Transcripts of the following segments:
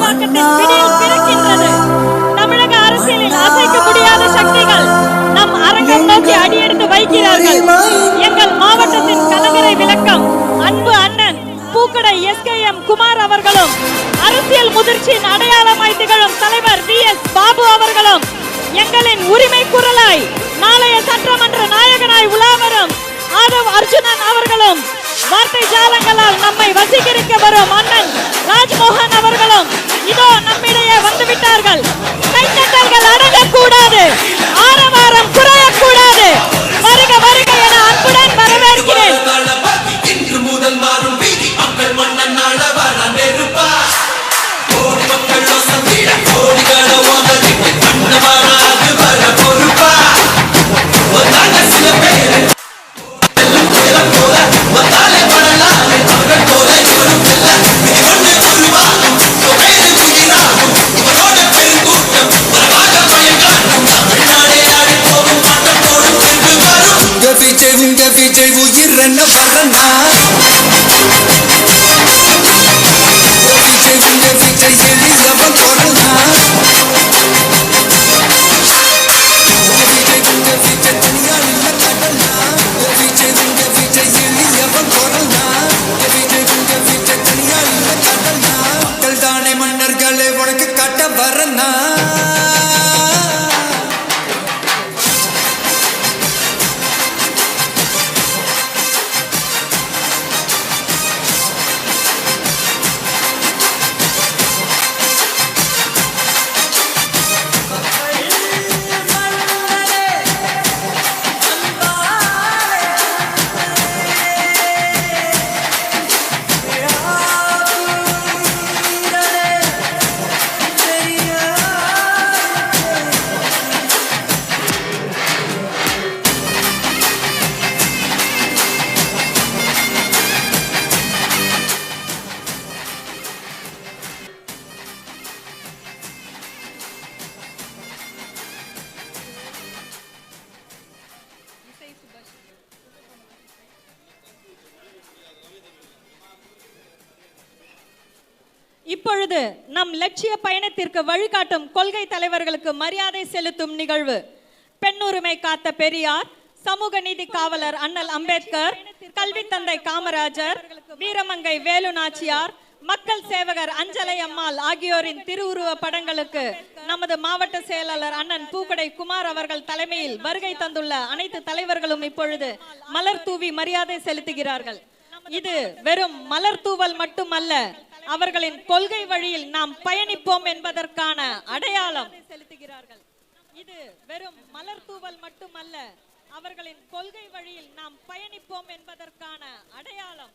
உருவாக்கத்தின் பிடியில் பிறக்கின்றது. தமிழக அரசியலில் அசைக்க முடியாத சக்திகள் நம் அரங்கம் நோக்கி அடியெடுத்து வைக்கிறார்கள். எங்கள் மாவட்டத்தின் கலங்கரை விளக்கம் அன்பு அண்ணன் பூக்கடை SKM குமார் அவர்களும், அரசியல் முதிர்ச்சியின் அடையாளமாய் திகழும் தலைவர் VS பாபு அவர்களும், எங்களின் உரிமை குரலாய் நாளைய சட்டமன்ற நாயகனாய் உலாவரும் ஆதவ் அர்ஜுனன் அவர்களும், வார்த்தை ஜாலங்களால் நம்மை வசீகரிக்க வரும் அண்ணன் ராஜ்மோகன் அவர்களும் இதோ நம்மிடையே வந்துவிட்டார்கள். கைத்தட்டல்கள் அடங்கக்கூடாது, ஆரவாரம் குறையக்கூடாது. வருக வருக என அன்புடன் வரவேற்கிறேன். இப்பொழுது நம் லட்சிய பயணத்திற்கு வழிகாட்டும் கொள்கை தலைவர்களுக்கு மரியாதை செலுத்தும் நிகழ்வு. பெண்ணுரிமை காத்த பெரியார், சமூக நீதி காவலர் அண்ணல் அம்பேத்கர், கல்வி தந்தை காமராஜர், வீரமங்கை வேலு நாச்சியார், மக்கள் சேவகர் அஞ்சலை அம்மாள் ஆகியோரின் திருவுருவ படங்களுக்கு நமது மாவட்ட செயலாளர் அண்ணன் பூக்கடை குமார் அவர்கள் தலைமையில் வருகை தந்துள்ள அனைத்து தலைவர்களும் இப்பொழுது மலர் தூவி மரியாதை செலுத்துகிறார்கள். இது வெறும் மலர் தூவல் மட்டுமல்ல, அவர்களின் கொள்கை வழியில் நாம் பயணிப்போம் என்பதற்கான அடையாளம் செலுத்துகிறார்கள். இது வெறும் மலர் தூவல் மட்டுமல்ல, அவர்களின் கொள்கை வழியில் நாம் பயணிப்போம் என்பதற்கான அடையாளம்.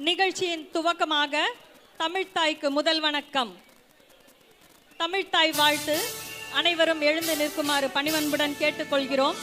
நிகழ்ச்சியின் துவக்கமாக தமிழ்த்தாய்க்கு முதல் வணக்கம். தமிழ்த்தாய் வாழ்த்து. அனைவரும் எழுந்து நிற்குமாறு பணிவன்புடன் கேட்டுக்கொள்கிறோம்.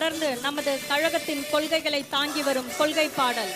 தொடர்ந்து நமது கழகத்தின் கொள்கைகளை தாங்கி வரும் கொள்கை பாடல்.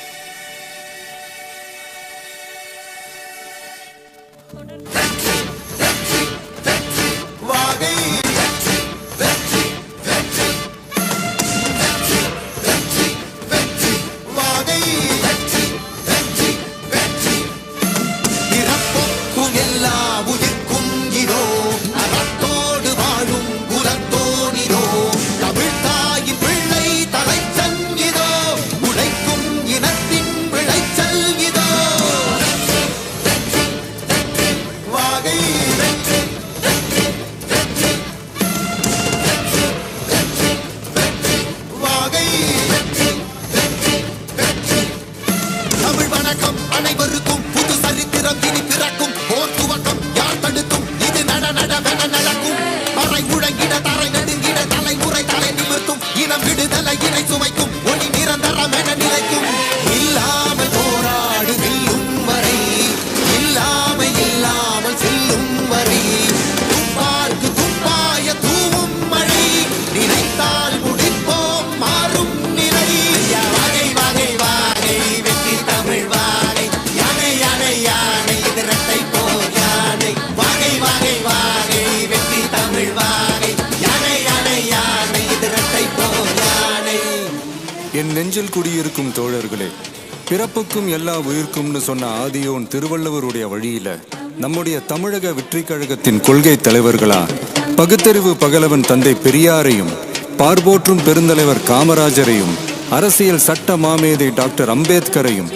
என் நெஞ்சில் குடியிருக்கும் தோழர்களே, பிறப்புக்கும் எல்லா உயிர்க்கும்னு சொன்ன ஆதியோன் திருவள்ளுவருடைய வழியில நம்முடைய தமிழக வெற்றி கழகத்தின் கொள்கை தலைவர்களா பகுத்தறிவு பகலவன் தந்தை பெரியாரையும், பார்போற்றும் பெருந்தலைவர் காமராஜரையும், அரசியல் சட்ட மாமேதை டாக்டர் அம்பேத்கரையும்,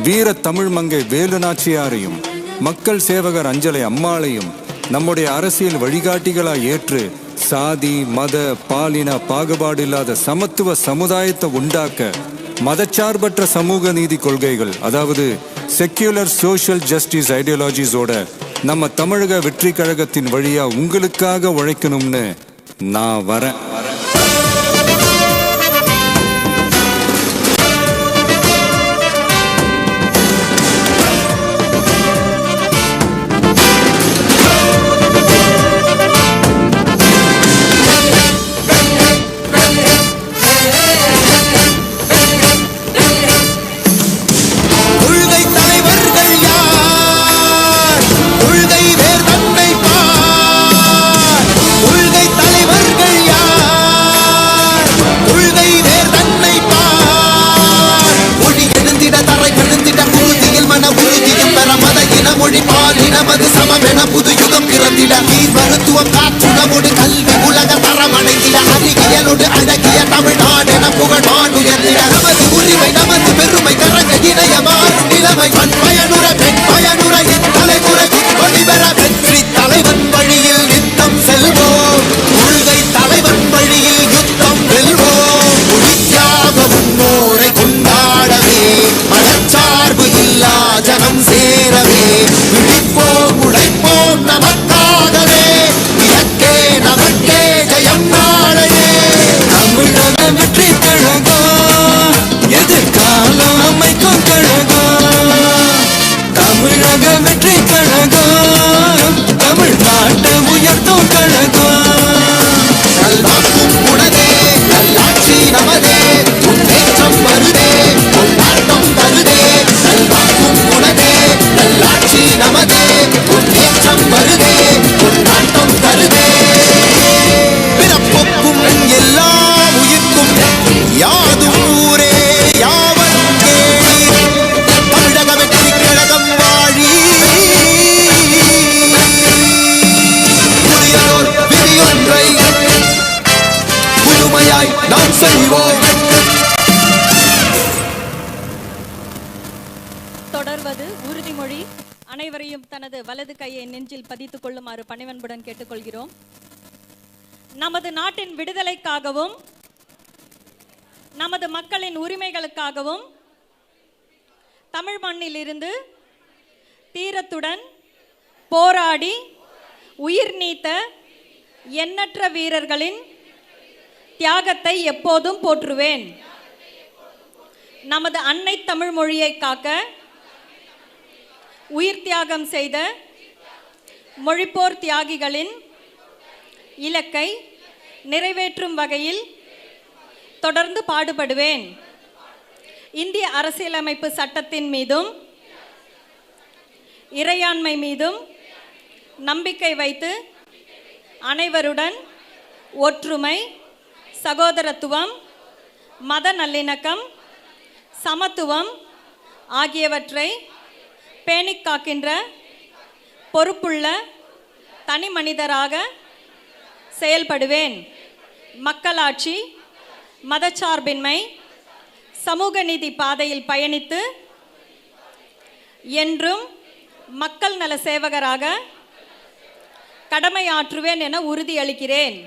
வீர தமிழ் மங்கை வேலு நாச்சியாரையும், மக்கள் சேவகர் அஞ்சலை அம்மாளையும் நம்முடைய அரசியல் வழிகாட்டிகளா ஏற்று சாதி மத பாலின பாகுபாடு இல்லாத சமத்துவ சமுதாயத்தை உண்டாக்க மதச்சார்பற்ற சமூக நீதி கொள்கைகள், அதாவது செக்யூலர் சோஷியல் ஜஸ்டிஸ் ஐடியாலஜிஸோட நம்ம தமிழக வெற்றி கழகத்தின் வழியா உங்களுக்காக உழைக்கணும்னு நான் வரேன். தொடர்வது உறுதிமொழி. அனைவரையும் தனது வலது கையை நெஞ்சில் பதித்துக் கொள்ளுமாறு பணிவன்புடன் கேட்டுக்கொள்கிறோம். நமது நாட்டின் விடுதலைக்காகவும் நமது மக்களின் உரிமைகளுக்காகவும் தமிழ் மண்ணில் இருந்து தீரத்துடன் போராடி உயிர் நீத்த எண்ணற்ற வீரர்களின் தியாகத்தை எப்போதும் போற்றுவேன். நமது அன்னை தமிழ் மொழியை காக்க உயிர் தியாகம் செய்த மொழிப்போர் தியாகிகளின் இலக்கை நிறைவேற்றும் வகையில் தொடர்ந்து பாடுபடுவேன். இந்திய அரசியலமைப்பு சட்டத்தின் மீதும் இறையாண்மை மீதும் நம்பிக்கை வைத்து அனைவருடன் ஒற்றுமை, சகோதரத்துவம், மத நல்லிணக்கம், சமத்துவம் ஆகியவற்றை பேணிக் காக்கின்ற பொறுப்புள்ள தனி மனிதராக செயல்படுவேன். மக்களாட்சி, மதச்சார்பின்மை, சமூக நீதி பாதையில் பயணித்து என்றும் மக்கள் நல சேவகராக கடமையாற்றுவேன் என உறுதியளிக்கிறேன்.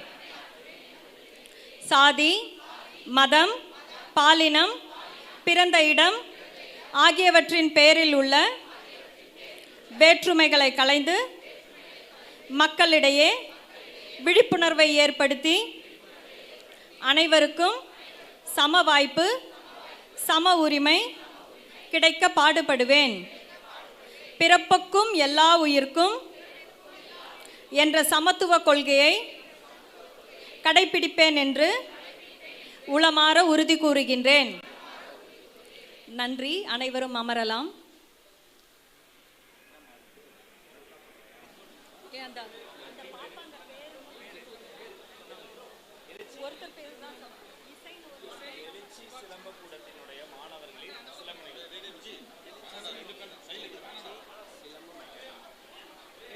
சாதி, மதம், பாலினம், பிறந்த இடம் ஆகியவற்றின் பேரில் உள்ள வேற்றுமைகளை களைந்து மக்களிடையே விழிப்புணர்வை ஏற்படுத்தி அனைவருக்கும் சம வாய்ப்பு, சம உரிமை கிடைக்க பாடுபடுவேன். பிறப்புக்கும் எல்லா உயிர்க்கும் என்ற சமத்துவ கொள்கையை கடைபிடிப்பேன் என்று உளமாற உறுதி கூறுகின்றேன். நன்றி. அனைவரும் அமரலாம்.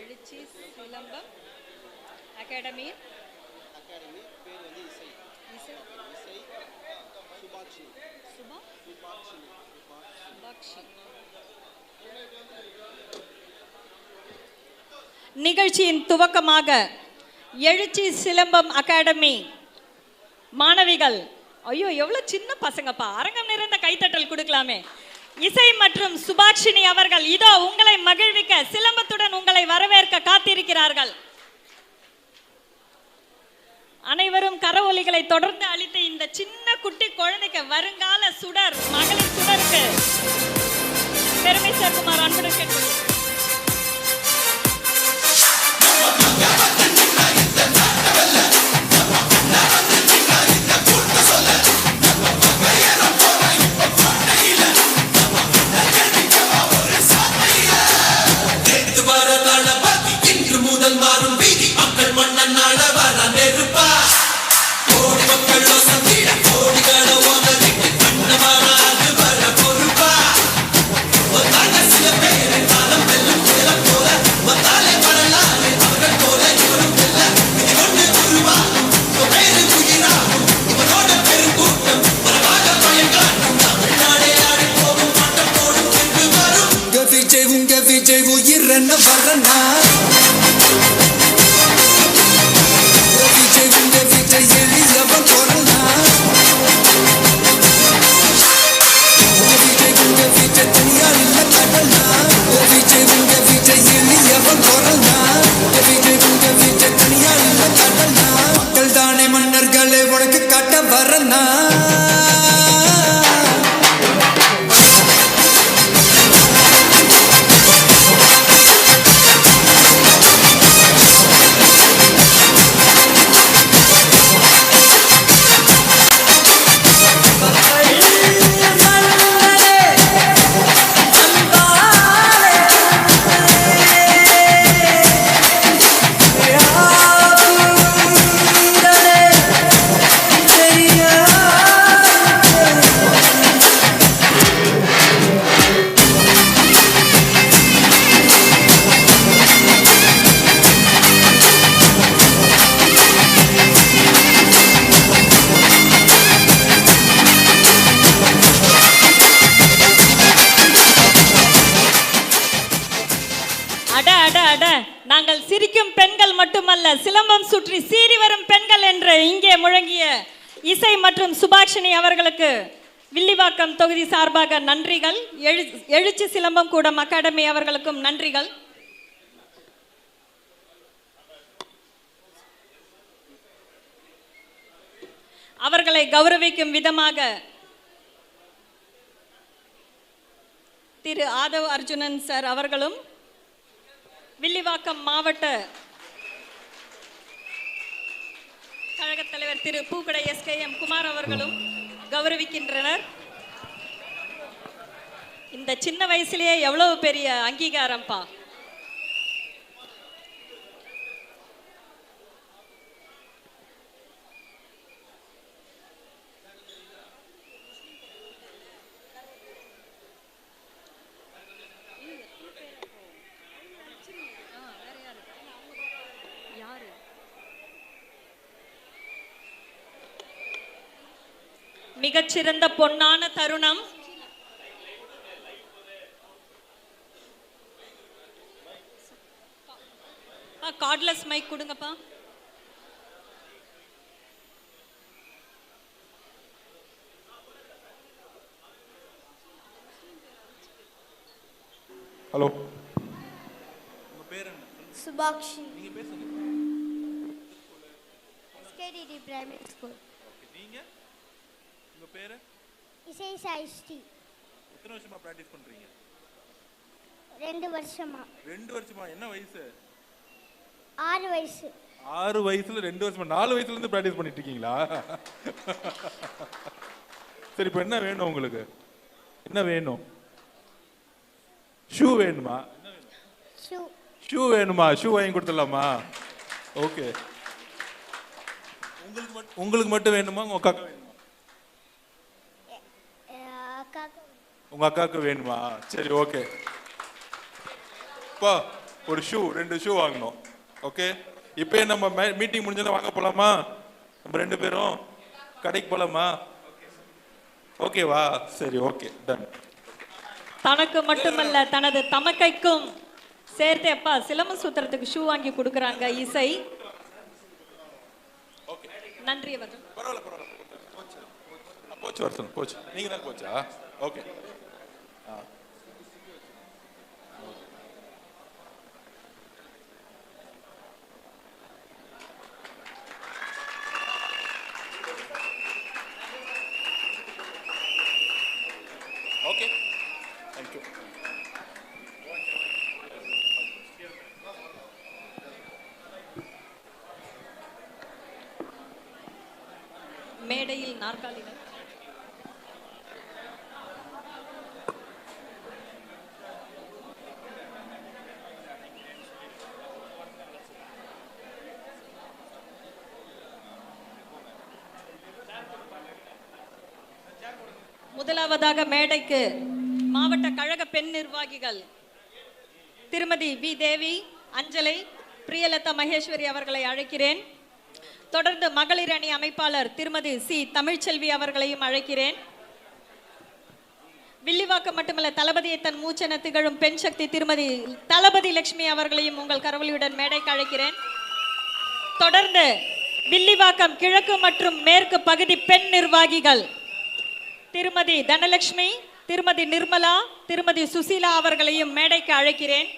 எழுச்சி சிலம்பம் அகாடமி பேர் வந்து இசை இசை இசை சுபாக்ஷி சுபாக்ஷி. நிகழ்ச்சியின் துவக்கமாக எழுச்சி சிலம்பம் அகாடமி மாணவிகள், ஐயோ எவ்வளவு சின்ன பசங்கப்பா, அரங்கம் நிறைந்த கைத்தட்டல் கொடுக்கலாமே. இசை மற்றும் சுபாக்ஷினி அவர்கள் இதோ உங்களை மகிழ்விக்க சிலம்பத்துடன் உங்களை வரவேற்க காத்திருக்கிறார்கள். அனைவரும் கரவொலிகளை தொடர்ந்து அளித்த இந்த சின்ன குட்டி குழந்தைக்கு வருங்கால சுடர், மகளிர் சுடருக்கு பெருமை சேர்க்குமாறு அன்புடன் கேட்கிறேன். நாங்கள் சிரிக்கும் பெண்கள் மட்டுமல்ல, சிலம்பம் சுற்றி சீறி வரும் பெண்கள் என்று இங்கே முழங்கிய இசை மற்றும் சுபாக்ஷினி அவர்களுக்கு வில்லிவாக்கம் தொகுதி சார்பாக நன்றிகள். எழுச்சி சிலம்பம் கூடம் அகாடமி அவர்களுக்கும் நன்றிகள். அவர்களை கௌரவிக்கும் விதமாக திரு ஆதவ் அர்ஜுனன் சார் அவர்களும், வில்லிவாக்கம் மாவட்ட கழகத் தலைவர் திரு பூக்கடை SKM குமார் அவர்களும் கௌரவிக்கின்றனர். இந்த சின்ன வயசுலயே எவ்வளவு பெரிய அங்கீகாரம்ப்பா. மிகச்சிறந்த பொன்னான தருணம். கார்ட்லெஸ் மைக் கொடுங்கப்பா. ஹலோ, சுபாக்ஷி. SKDD primary school. நீங்க உங்க பேரு? இசை சாய்ஸ்ரீ. எத்தனை வருஷமா பிராக்டிஸ் பண்றீங்க? 2 வருஷமா. 2 வருஷமா. என்ன வயசு? 6 வயசு. 6 வயசுல 2 வருஷமா. 4 வயசுல இருந்து பிராக்டிஸ் பண்ணிட்டு இருக்கீங்களா? சரி, இப்போ என்ன வேணும் உங்களுக்கு? என்ன வேணும்? ஷூ வேணுமா? ஷூ. ஷூ வேணுமா? ஷூ வாங்கி கொடுத்துடலாமா? ஓகே. உங்களுக்கு மட்டும் வேணுமா? உங்க அக்காக்கு வேணுமா? அக்காக்கு. உங்க அக்காவுக்கு வேணுமா? சரி, ஓகே. பா, ஒரு ஷூ, 2 ஷூ வாங்கணும். ஓகே. இப்போ நம்ம மீட்டிங் முடிஞ்சோன்னா வாங்க போலாமா? நம்ம 2 பேரும் கடைக்கு போலாமா? ஓகேவா? சரி, ஓகே, டன். தனக்கு மட்டுமல்ல தனது தமக்கைக்கும் சேர்த்து அப்பா சிலம்பு சூத்திரத்துக்கு ஷூ வாங்கி கொடுக்கறாங்க இசை. நன்றி அவர்கள். பரவாயில்ல. போச்சு வருஷம் போச்சு. நீங்க தான் போச்சா? ஓகே. Okay, thank you. மேடையில் நாற்காலிகள். முதலாவதாக மேடைக்கு மாவட்ட கழக பெண் நிர்வாகிகள் திருமதி வி தேவி, அஞ்சலை, பிரியலதா மகேஸ்வரி அவர்களை அழைக்கிறேன். தொடர்ந்து மகளிர் அணி அமைப்பாளர் திருமதி சி தமிழ்ச்செல்வி அவர்களையும் அழைக்கிறேன். வில்லிவாக்கம் மட்டுமல்ல தளபதியை தன் மூச்சென திகழும் பெண் சக்தி திருமதி தளபதி லட்சுமி அவர்களையும் உங்கள் கரவொலியுடன் மேடைக்கு அழைக்கிறேன். தொடர்ந்து வில்லிவாக்கம் கிழக்கு மற்றும் மேற்கு பகுதி பெண் நிர்வாகிகள் திருமதி தனலட்சுமி, திருமதி நிர்மலா, திருமதி சுசீலா அவர்களையும் மேடைக்கு அழைக்கிறேன்.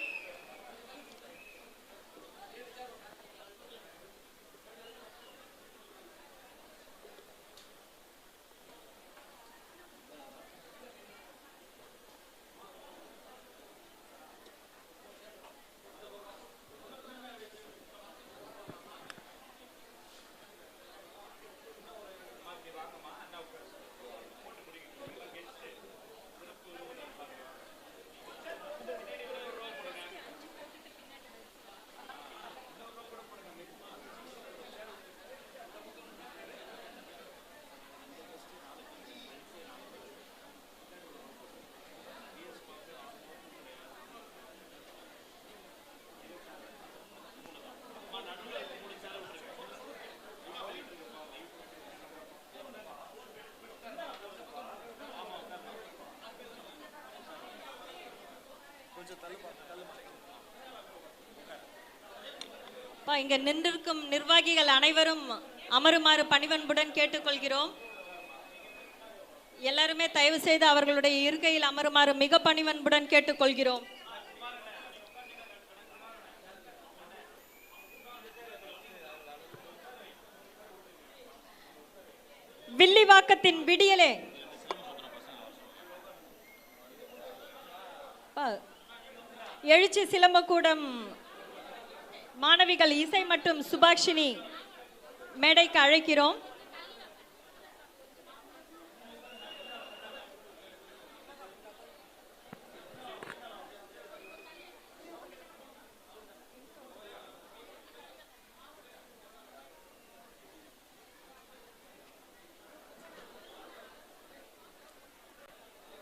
இங்க நின்றிருக்கும் நிர்வாகிகள் அனைவரும் அமருமாறு பணிவன்புடன் கேட்டுக்கொள்கிறோம். எல்லாருமே தயவு செய்து அவர்களுடைய இருக்கையில் அமருமாறு மிக பணிவன்புடன் கேட்டுக்கொள்கிறோம். வில்லிவாக்கத்தின் விடியலே எழுச்சி சிலம்பக்கூடம் மாணவிகள் இசை மற்றும் சுபாஷினி மேடைக்கு அழைக்கிறோம்.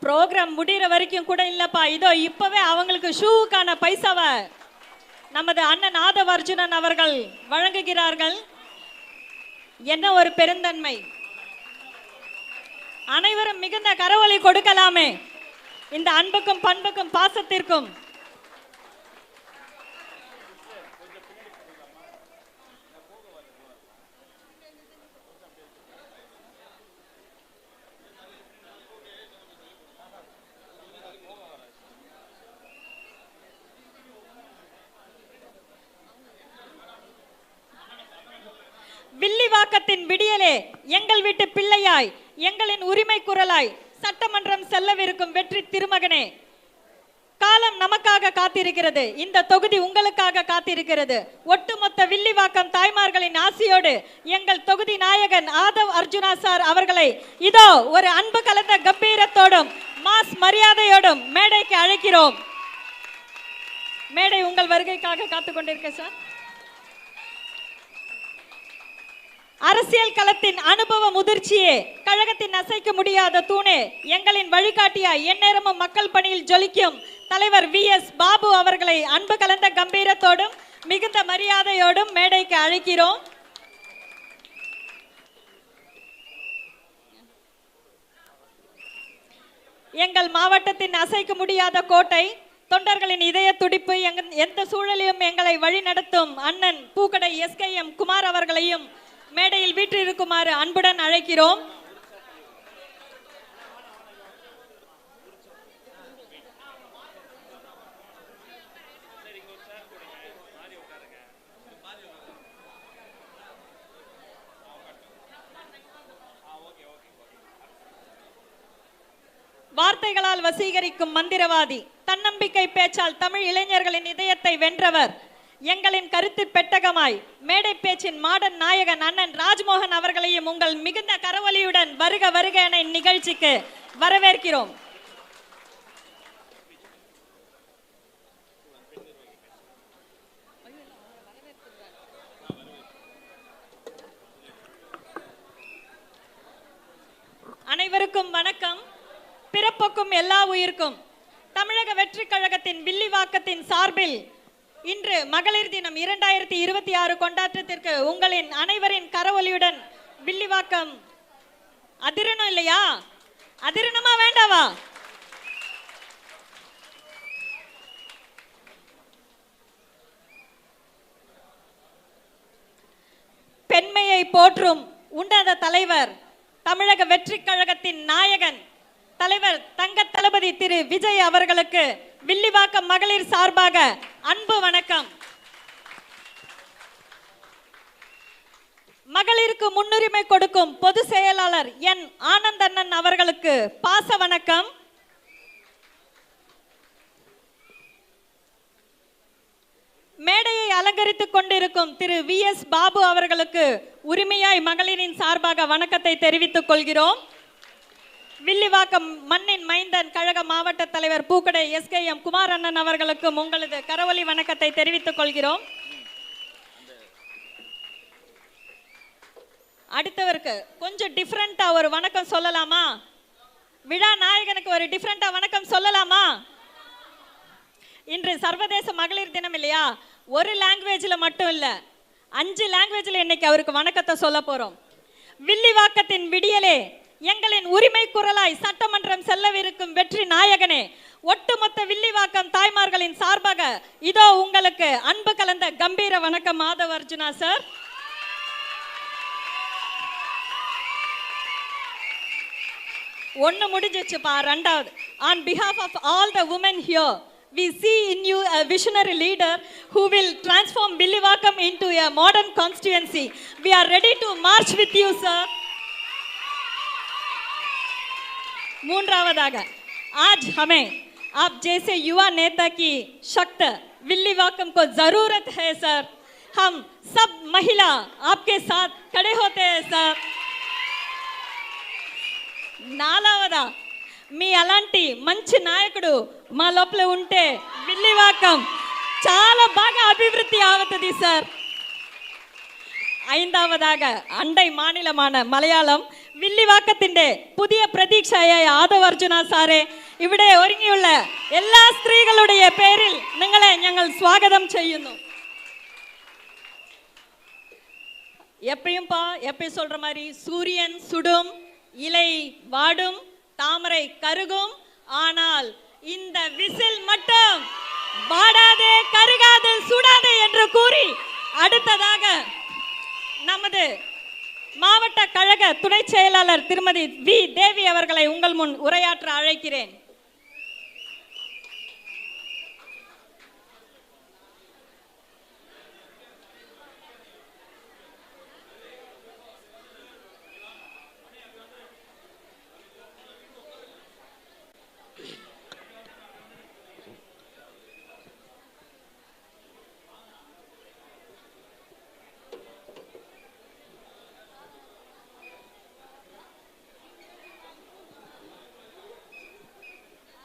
ப்ரோக்ராம் முடிகிற வரைக்கும் கூட இல்லப்பா. இதோ இப்பவே அவங்களுக்கு ஷூவுக்கான பைசாவை நமது அண்ணன் ஆதவ் அர்ஜுனன் அவர்கள் வழங்குகிறார்கள். என்ன ஒரு பெருந்தன்மை! அனைவரும் மிகுந்த கரவொலி கொடுக்கலாமே இந்த அன்புக்கும் பண்புக்கும் பாசத்திற்கும். வில்லிவாக்கத்தின் விடியலே, எங்கள் வீட்டு பிள்ளையாய், எங்களின் உரிமை குரலாய் சட்டமன்றம் செல்லவிருக்கும் வெற்றி திருமகனே, காலம் நமக்காக காத்திருக்கிறது. இந்த தொகுதி உங்களுக்காக காத்திருக்கிறது. ஒட்டுமொத்த வில்லிவாக்கம் தாய்மார்களின் ஆசியோடு எங்கள் தொகுதி நாயகன் ஆதவ் அர்ஜுனா சார் அவர்களை இதோ ஒரு அன்பு கலந்த கம்பீரத்தோடும் மாஸ் மரியாதையோடும் மேடைக்கு அழைக்கிறோம். மேடை உங்கள் வருகைக்காக காத்துக் கொண்டிருக்க சார். அரசியல் களத்தின் அனுபவ முதிர்ச்சியே, கழகத்தின் அசைக்க முடியாத தூணே, எங்களின் வழிகாட்டியாய் எந்நேரமும் மக்கள் பணியில் ஜொலிக்கும் தலைவர் VS பாபு அவர்களை அன்பு கலந்த கம்பீரத்தோடும் மிகுந்த மரியாதையோடும் மேடைக்கு அழைக்கிறோம். எங்கள் மாவட்டத்தின் அசைக்க முடியாத கோட்டை, தொண்டர்களின் இதய துடிப்பு, எந்த சூழலிலும் எங்களை வழி நடத்தும் அண்ணன் பூக்கடை SKM குமார் அவர்களையும் மேடையில் வீற்றிருக்குமாறு அன்புடன் அழைக்கிறோம். வார்த்தைகளால் வசீகரிக்கும் மந்திரவாதி, தன்னம்பிக்கை பேச்சால் தமிழ் இளைஞர்களின் இதயத்தை வென்றவர், எங்களின் கருத்து பெட்டகமாய் மேடை பேச்சின் மாடன் நாயகன் அண்ணன் ராஜ்மோகன் அவர்களையும் உங்கள் மிகுந்த கரவொலியுடன் வருக வருக என நிகழ்ச்சிக்கு வரவேற்கிறோம். அனைவருக்கும் வணக்கம். பிறப்புக்கும் எல்லா உயிர்க்கும் தமிழக வெற்றி கழகத்தின் வில்லிவாக்கத்தின் சார்பில் இன்று மகளிர் தினம் 2026 கொண்டாட்டத்திற்கு உங்களின் அனைவரின் கரவொலியுடன் வில்லிவாக்கம் அதிரணும் இல்லையா? அதிரணுமா வேண்டாவா? பெண்மையை போற்றும் உன்னத தலைவர், தமிழக வெற்றி கழகத்தின் நாயகன் தலைவர் தங்க தளபதி திரு விஜய் அவர்களுக்கு வில்லிவாக்கம் மகளிர் சார்பாக அன்பு வணக்கம். மகளிருக்கு முன்னுரிமை கொடுக்கும் பொதுச் செயலாளர் என் ஆனந்தண்ணன் அவர்களுக்கு பாச வணக்கம். மேடையை அலங்கரித்துக் கொண்டிருக்கும் திரு VS பாபு அவர்களுக்கு உரிமையாய் மகளிரின் சார்பாக வணக்கத்தை தெரிவித்துக் கொள்கிறோம். வில்லிவாக்கம் மண்ணின் மைந்தன் கழக மாவட்ட தலைவர் பூக்கடை SKM குமார் அண்ணன் அவர்களுக்கும் உங்களது கரவொலி வணக்கத்தை தெரிவித்துக் கொள்கிறோம். அடுத்தவருக்கு கொஞ்சம் டிஃபரெண்டா ஒரு வணக்கம் சொல்லலாமா? விழா நாயகனுக்கு ஒரு டிஃபரெண்டா வணக்கம் சொல்லலாமா? இன்று சர்வதேச மகளிர் தினம் இல்லையா? ஒரு லாங்குவேஜ்ல மட்டும் இல்ல, 5 லாங்குவேஜ்ல இன்னைக்கு அவருக்கு வணக்கத்தை சொல்ல போறோம். வில்லிவாக்கத்தின் விடியலே, எங்களின் உரிமை குரலாய் சட்டமன்றம் செல்லவிருக்கும் வெற்றி நாயகனே, ஒட்டுமொத்த வில்லிவாக்கம் தாய்மார்களின் சார்பாக இதோ உங்களுக்கு அன்பு கலந்த கம்பீர வணக்கம் ஆதவ் அர்ஜுனா சார். ஒன்னு முடிஞ்சிச்சுப்பா, ரெண்டாவது. On behalf of all the women here, we see in you a visionary leader who will transform Villivakkam into a modern constituency. We are ready to march with you, sir. மூன்றாவதாக, आज हमें आप जैसे युवा नेता की शक्त विल्लीवाकम को जरूरत है सर. हम सब महिला आपके साथ खड़े होते हैं सर. నాలుగవదా, మీ అలాంటి మంచి నాయకుడు మా లోపల ఉంటే విల్లివాకం చాలా బాగా అభివృద్ధి అవుతుంది సార్. ஐந்தாவதாக, அண்டை மாநிலமான மலையாளம், വില്ലിവാക്കത്തിന്റെ പുതിയ പ്രതീക്ഷയായ ആദവ് അർജുന സാറെ ഇവിടെ ഒരുങ്ങിയുള്ള എല്ലാ സ്ത്രീകളുടെ പേരിൽ നിങ്ങളെ ഞങ്ങൾ സ്വാഗതം ചെയ്യുന്നു. எப்பயும் சொல்ற மாதிரி சூரியன் சுடும், இலை வாடும், தாமரை கருகும், ஆனால் இந்த விசில் மட்டும் வாடாது, கருகாது, சுடாது என்று கூறி அடுத்ததாக நமது மாவட்ட கழக துணை செயலாளர் திருமதி வி தேவி அவர்களை உங்கள் முன் உரையாற்ற அழைக்கிறேன்.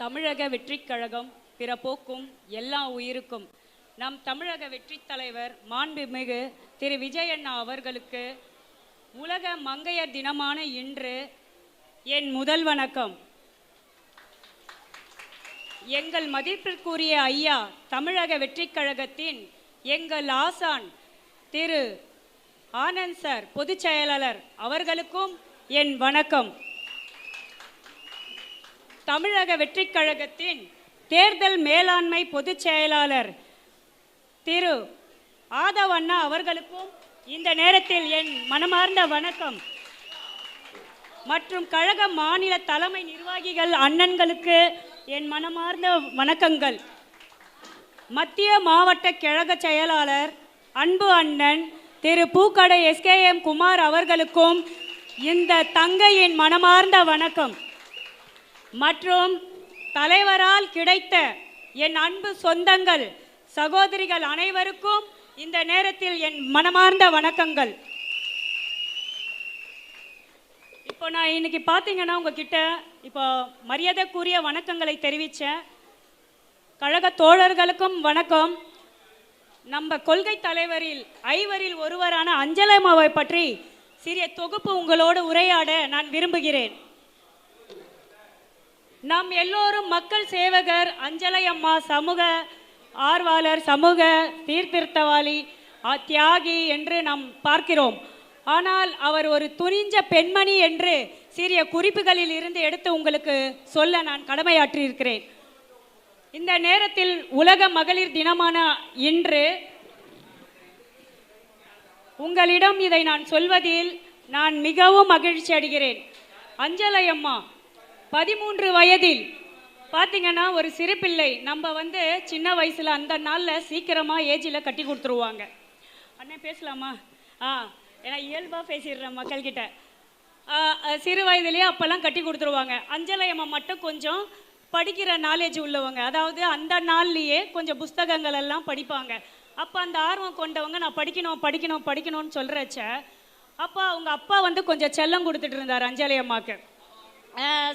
தமிழக வெற்றிக் கழகம் பிறப்போக்கும் எல்லா உயிருக்கும் நம் தமிழக வெற்றித் தலைவர் மாண்புமிகு திரு விஜயண்ணா அவர்களுக்கு உலக மங்கையர் தினமான இன்று என் முதல் வணக்கம். எங்கள் மதிப்பிற்குரிய ஐயா தமிழக வெற்றிக் கழகத்தின் எங்கள் ஆசான் திரு ஆனந்த் சார் பொதுச் செயலாளர் அவர்களுக்கும் என் வணக்கம். தமிழக வெற்றிக் கழகத்தின் தேர்தல் மேலாண்மை பொதுச் செயலாளர் திரு ஆதவ் அண்ணா அவர்களுக்கும் இந்த நேரத்தில் என் மனமார்ந்த வணக்கம். மற்றும் கழக மாநில தலைமை நிர்வாகிகள் அண்ணன்களுக்கு என் மனமார்ந்த வணக்கங்கள். மத்திய மாவட்ட கழக செயலாளர் அன்பு அண்ணன் திரு பூக்கடை SKM குமார் அவர்களுக்கும் இந்த தங்கையின் மனமார்ந்த வணக்கம். மற்றும் தலைவரால் கிடைத்த என் அன்பு சொந்தங்கள் சகோதரிகள் அனைவருக்கும் இந்த நேரத்தில் என் மனமார்ந்த வணக்கங்கள். இப்போ நான் இன்னைக்கு பார்த்தீங்கன்னா உங்ககிட்ட இப்போ மரியாதைக்குரிய வணக்கங்களை தெரிவித்தேன். கழக தோழர்களுக்கும் வணக்கம். நம்ம கொள்கை தலைவரில் ஐவரில் ஒருவரான அஞ்சலம்மாவை பற்றி சிறிய தொகுப்பு உங்களோடு உரையாட நான் விரும்புகிறேன். நாம் எல்லோரும் மக்கள் சேவகர், அஞ்சலை அம்மா சமூக ஆர்வலர், சமூக சீர்திருத்தவாளி, தியாகி என்று நாம் பார்க்கிறோம். ஆனால் அவர் ஒரு துணிஞ்ச பெண்மணி என்று சிறிய குறிப்புகளில் இருந்து எடுத்து உங்களுக்கு சொல்ல நான் கடமையாற்றியிருக்கிறேன். இந்த நேரத்தில் உலக மகளிர் தினமான இன்று உங்களிடம் இதை நான் சொல்வதில் நான் மிகவும் மகிழ்ச்சி அடைகிறேன். அஞ்சலை அம்மா 13 வயதில் பார்த்தீங்கன்னா ஒரு சிறு பிள்ளை. நம்ம சின்ன வயசில் அந்த நாளில் சீக்கிரமாக ஏஜில் கட்டி கொடுத்துருவாங்க. அண்ணே பேசலாமா? ஏன்னா இயல்பாக பேசிடுறேன் மக்கள்கிட்ட. சிறு வயதுலேயே அப்போல்லாம் கட்டி கொடுத்துருவாங்க. அஞ்சலை அம்மா மட்டும் கொஞ்சம் படிக்கிற நாலேஜ் உள்ளவங்க. அதாவது அந்த நாள்லேயே கொஞ்சம் புஸ்தகங்கள் எல்லாம் படிப்பாங்க. அப்போ அந்த ஆர்வம் கொண்டவங்க நான் படிக்கணும் படிக்கணும் படிக்கணும்னு சொல்கிறச்ச அப்போ அவங்க அப்பா கொஞ்சம் செல்லம் கொடுத்துட்டு இருந்தார் அஞ்சலை அம்மாவுக்கு.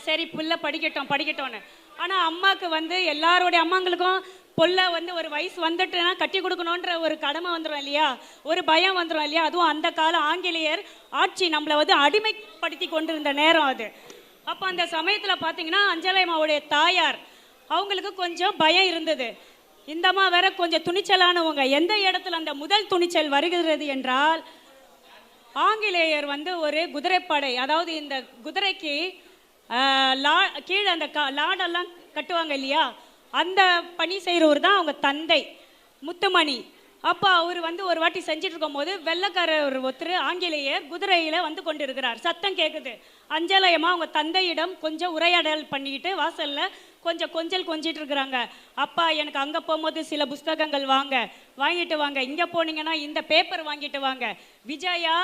சரி பிள்ளை படிக்கட்டும் படிக்கட்டும்னு. ஆனால் அம்மாவுக்கு எல்லாருடைய அம்மாங்களுக்கும் பொல்ல ஒரு வயசு வந்துட்டுனா கட்டி கொடுக்கணுன்ற ஒரு கடமை வந்துடும் இல்லையா, ஒரு பயம் வந்துடும் இல்லையா. அதுவும் அந்த கால ஆங்கிலேயர் ஆட்சி நம்மளை அடிமைப்படுத்தி கொண்டிருந்த நேரம் அது. அப்போ அந்த சமயத்தில் பார்த்தீங்கன்னா அஞ்சலை அம்மாவுடைய தாயார் அவங்களுக்கு கொஞ்சம் பயம் இருந்தது. இந்த அம்மா வேற கொஞ்சம் துணிச்சலானவங்க. எந்த இடத்துல அந்த முதல் துணிச்சல் வருகிறது என்றால் ஆங்கிலேயர் ஒரு குதிரைப்படை, அதாவது இந்த குதிரைக்கு கீழே அந்த லாடெல்லாம் கட்டுவாங்க இல்லையா, அந்த பணி செய்கிறவர் தான் அவங்க தந்தை முத்துமணி. அப்போ அவர் ஒரு வாட்டி செஞ்சுட்டு இருக்கும் போது வெள்ளைக்காரர் ஒருத்தர் ஆங்கிலேயர் குதிரையில் கொண்டு இருக்கிறார். சத்தம் கேட்குது. அஞ்சலை அம்மா அவங்க தந்தையிடம் கொஞ்சம் உரையாடல் பண்ணிக்கிட்டு வாசலில் கொஞ்சம் கொஞ்சிட்டு இருக்கிறாங்க. அப்பா எனக்கு அங்கே போகும்போது சில புஸ்தகங்கள் வாங்கிட்டு வாங்க, இங்கே போனீங்கன்னா இந்த பேப்பர் வாங்கிட்டு வாங்க. விஜயா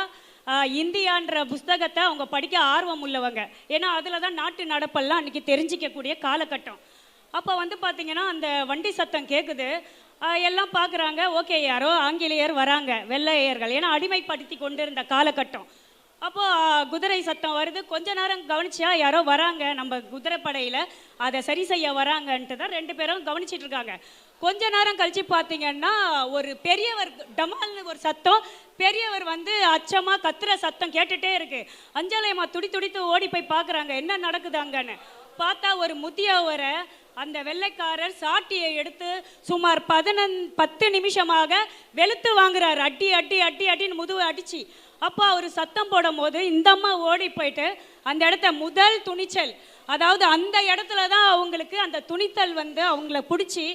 இந்தியான்ற புஸ்தகத்தை அவங்க படிக்க ஆர்வம் உள்ளவங்க. ஏன்னா அதில் தான் நாட்டு நடப்பெல்லாம் அன்றைக்கி தெரிஞ்சிக்கக்கூடிய காலகட்டம். அப்போ பார்த்தீங்கன்னா அந்த வண்டி சத்தம் கேட்குது. எல்லாம் பார்க்குறாங்க. ஓகே யாரோ ஆங்கிலேயர் வராங்க, வெள்ளையர்கள். ஏன்னா அடிமைப்படுத்தி கொண்டு இருந்த காலகட்டம். அப்போ குதிரை சத்தம் வருது. கொஞ்ச நேரம் கவனிச்சா யாரோ வராங்க நம்ம குதிரைப்படையில், அதை சரி செய்ய வராங்கன்ட்டு தான் 2 பேரும் கவனிச்சிட்டு இருக்காங்க. கொஞ்ச நேரம் கழிச்சு பார்த்தீங்கன்னா ஒரு பெரியவர் டமால்னு ஒரு சத்தம், பெரியவர் வந்து அச்சமாக கத்துற சத்தம் கேட்டுகிட்டே இருக்கு. அஞ்சலையம்மா துடித்து ஓடி போய் பார்க்குறாங்க என்ன நடக்குது அங்கன்னு. பார்த்தா ஒரு முதியவரை அந்த வெள்ளைக்காரர் சாட்டியை எடுத்து சுமார் 10 நிமிஷமாக வெளுத்து வாங்குறாரு. அட்டின்னு முதுவை அடிச்சு. அப்போ அவர் சத்தம் போடும் போது இந்த அம்மா ஓடி போயிட்டு அந்த இடத்த முதல் துணிச்சல், அதாவது அந்த இடத்துல தான் அவங்களுக்கு அந்த துணித்தல் வந்து அவங்கள பிடிச்சி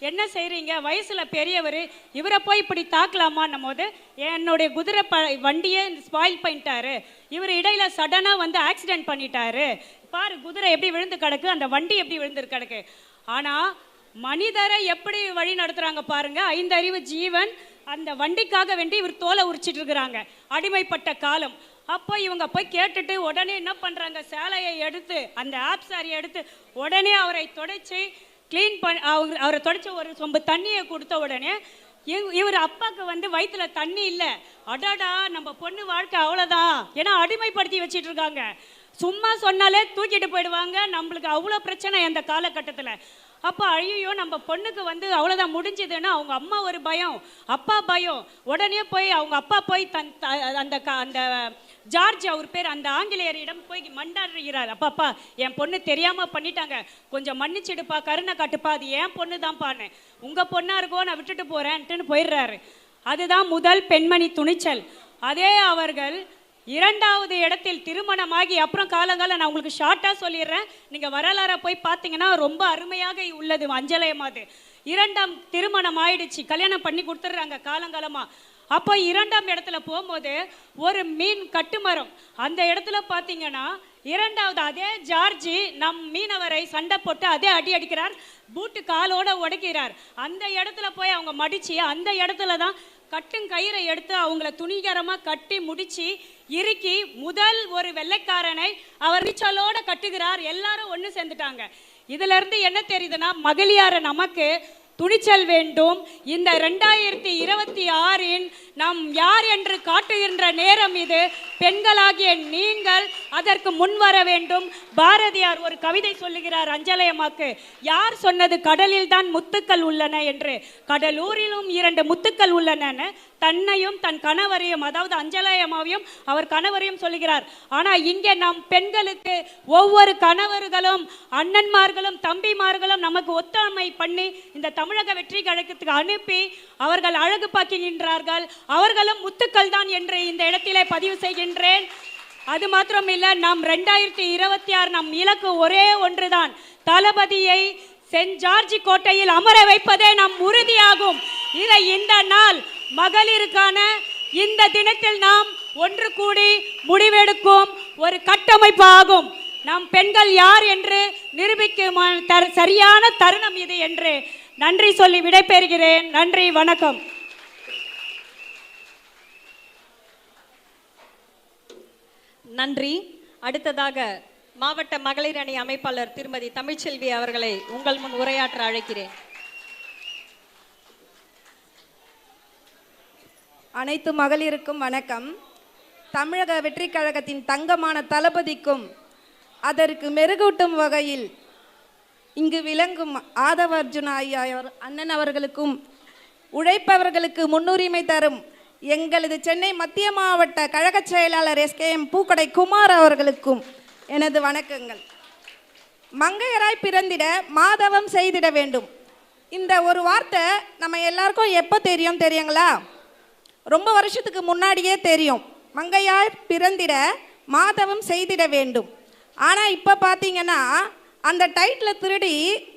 என்ன செய்கிறீங்க, வயசில் பெரியவர், இவரை போய் இப்படி தாக்கலாமான்னும் போது என்னுடைய குதிரை வண்டியை ஸ்பாயில் பண்ணிட்டாரு, இவர் இடையில சடனாக வந்து ஆக்சிடென்ட் பண்ணிட்டாரு, பாரு குதிரை எப்படி விழுந்து கிடக்கு, அந்த வண்டி எப்படி விழுந்து கிடக்கு. ஆனால் மனிதரை எப்படி வழி நடத்துகிறாங்க பாருங்க. 5 அறிவு ஜீவன் அந்த வண்டிக்காக வேண்டி இவர் தோலை உரிச்சிட்டு இருக்கிறாங்க, அடிமைப்பட்ட காலம். அப்போ இவங்க போய் கேட்டுட்டு உடனே என்ன பண்ணுறாங்க, சேலையை எடுத்து அந்த ஆப் சாரியை எடுத்து உடனே அவரை துடைச்சி க்ளீன் பண்ணி அவரை துடைச்சி ஒரு சொம்பு தண்ணியை கொடுத்த உடனே இவர் அப்பாவுக்கு வந்து வயிற்றுல தண்ணி இல்லை. அடாடா நம்ம பொண்ணு வாழ்க்கை அவ்வளோதான், ஏன்னா அடிமைப்படுத்தி வச்சிட்டு இருக்காங்க. சும்மா சொன்னாலே தூக்கிட்டு போயிடுவாங்க. நம்மளுக்கு அவ்வளோ பிரச்சனை அந்த காலகட்டத்தில். அப்போ ஐயோ நம்ம பொண்ணுக்கு வந்து அவ்வளோதான் முடிஞ்சதுன்னா அவங்க அம்மா ஒரு பயம், அப்பா பயம். உடனே போய் அவங்க அப்பா போய் அந்த ஜார்ஜ் அவர் பேர் அந்த ஆங்கிலேயரிடம் போய் மண்டாடுகிறார். அப்பா என் பொண்ணு தெரியாமல் பண்ணிட்டாங்க, கொஞ்சம் மன்னிச்சிடுப்பா, கருணை காட்டுப்பா, அது என் பொண்ணு தான்ப்பான்னு, உங்கள் பொண்ணாக இருக்கோ நான் விட்டுட்டு போகிறேன்ட்டுன்னு போயிடுறாரு. அதுதான் முதல் பெண்மணி துணிச்சல். அதே அவர்கள் 2வது இடத்தில் திருமணமாகி அப்புறம் காலங்காலம் நான் உங்களுக்கு ஷார்ட்டாக சொல்லிடுறேன், நீங்கள் வரலாறை போய் பார்த்தீங்கன்னா ரொம்ப அருமையாக உள்ளது அஞ்சலையம்மாது. 2ஆம் திருமணம் ஆயிடுச்சு, கல்யாணம் பண்ணி கொடுத்துட்றாங்க காலங்காலமாக. அப்போ 2ஆம் இடத்துல போகும்போது ஒரு மீன் கட்டுமரம், அந்த இடத்துல பார்த்தீங்கன்னா 2வது அதே ஜார்ஜி நம் மீனவரை சண்டை போட்டு அதே அடிக்கிறார், பூட்டு காலோட உடைக்கிறார். அந்த இடத்துல போய் அவங்க மடிச்சு அந்த இடத்துல தான் கயிறை எடுத்து அவங்கள துணிகரமாக கட்டி முடிச்சு இறுக்கி முதல் ஒரு வெள்ளைக்காரனை அவர் நீச்சலோட கட்டுகிறார். எல்லாரும் ஒன்று சேர்ந்துட்டாங்க. இதுல இருந்து என்ன தெரியுதுன்னா, மகளியார நமக்கு துணிச்சல் வேண்டும். இந்த 2026 நாம் யார் என்று காட்டுகின்ற நேரம் இது. பெண்களாகிய நீங்கள் அதற்கு முன்வர வேண்டும். பாரதியார் ஒரு கவிதை சொல்லுகிறார் அஞ்சலையம்மாக்கு, யார் சொன்னது கடலில் தான் முத்துக்கள் உள்ளன என்று, கடலூரிலும் 2 முத்துக்கள் உள்ளன. தன்னையும் தன் கணவரையும், அதாவது அஞ்சலையம்மாவையும் அவர் கணவரையும் சொல்லுகிறார். ஆனால் இங்கே நம் பெண்களுக்கு ஒவ்வொரு கணவர்களும் அண்ணன்மார்களும் தம்பிமார்களும் நமக்கு ஒத்துழைமை பண்ணி இந்த தமிழக வெற்றி கழகத்துக்கு அனுப்பி அவர்கள் அழகு பார்க்கின்றார்கள். அவர்களும் முத்துக்கள் தான் என்று இந்த இடத்திலே பதிவு செய்கின்றேன். அது மாத்திரம் இல்ல, நாம் 2026 நம் இலக்கு ஒரே ஒன்றுதான், தளபதியை சென்ட் ஜார்ஜ் கோட்டையில் அமர வைப்பதே நம் உறுதியாகும். இதை இந்த நாள் மகளிருக்கான இந்த தினத்தில் நாம் ஒன்று கூடி முடிவெடுக்கும் ஒரு கட்டமைப்பு ஆகும். நாம் பெண்கள் யார் என்று நிரூபிக்கும் சரியான தருணம் இது என்று நன்றி சொல்லி விடைபெறுகிறேன். நன்றி, வணக்கம். நன்றி. அடுத்ததாக மாவட்ட மகளிர் அணி அமைப்பாளர் திருமதி தமிழ்ச்செல்வி அவர்களை உங்கள் முன் உரையாற்ற அழைக்கிறேன். அனைத்து மகளிருக்கும் வணக்கம். தமிழக வெற்றி கழகத்தின் தங்கமான தளபதிக்கும் அதற்கு மெருகூட்டும் வகையில் இங்கு விளங்கும் ஆதவர்ஜுன ஐயா அண்ணன் அவர்களுக்கும் உழைப்பவர்களுக்கு முன்னுரிமை தரும் எங்களது சென்னை மத்திய மாவட்ட கழக செயலாளர் SKM பூக்கடை குமார் அவர்களுக்கும் எனது வணக்கங்கள். மங்கையராய் பிறந்திட மாதவம் செய்திட வேண்டும். இந்த ஒரு வார்த்தை நம்ம எல்லாருக்கும் எப்போ தெரியுங்களா? ரொம்ப வருஷத்துக்கு முன்னாடியே தெரியும். மங்கையார் பிறந்திட மாதவம் செய்திட வேண்டும். ஆனால் இப்போ பார்த்தீங்கன்னா அந்த டைட்டில் திருடி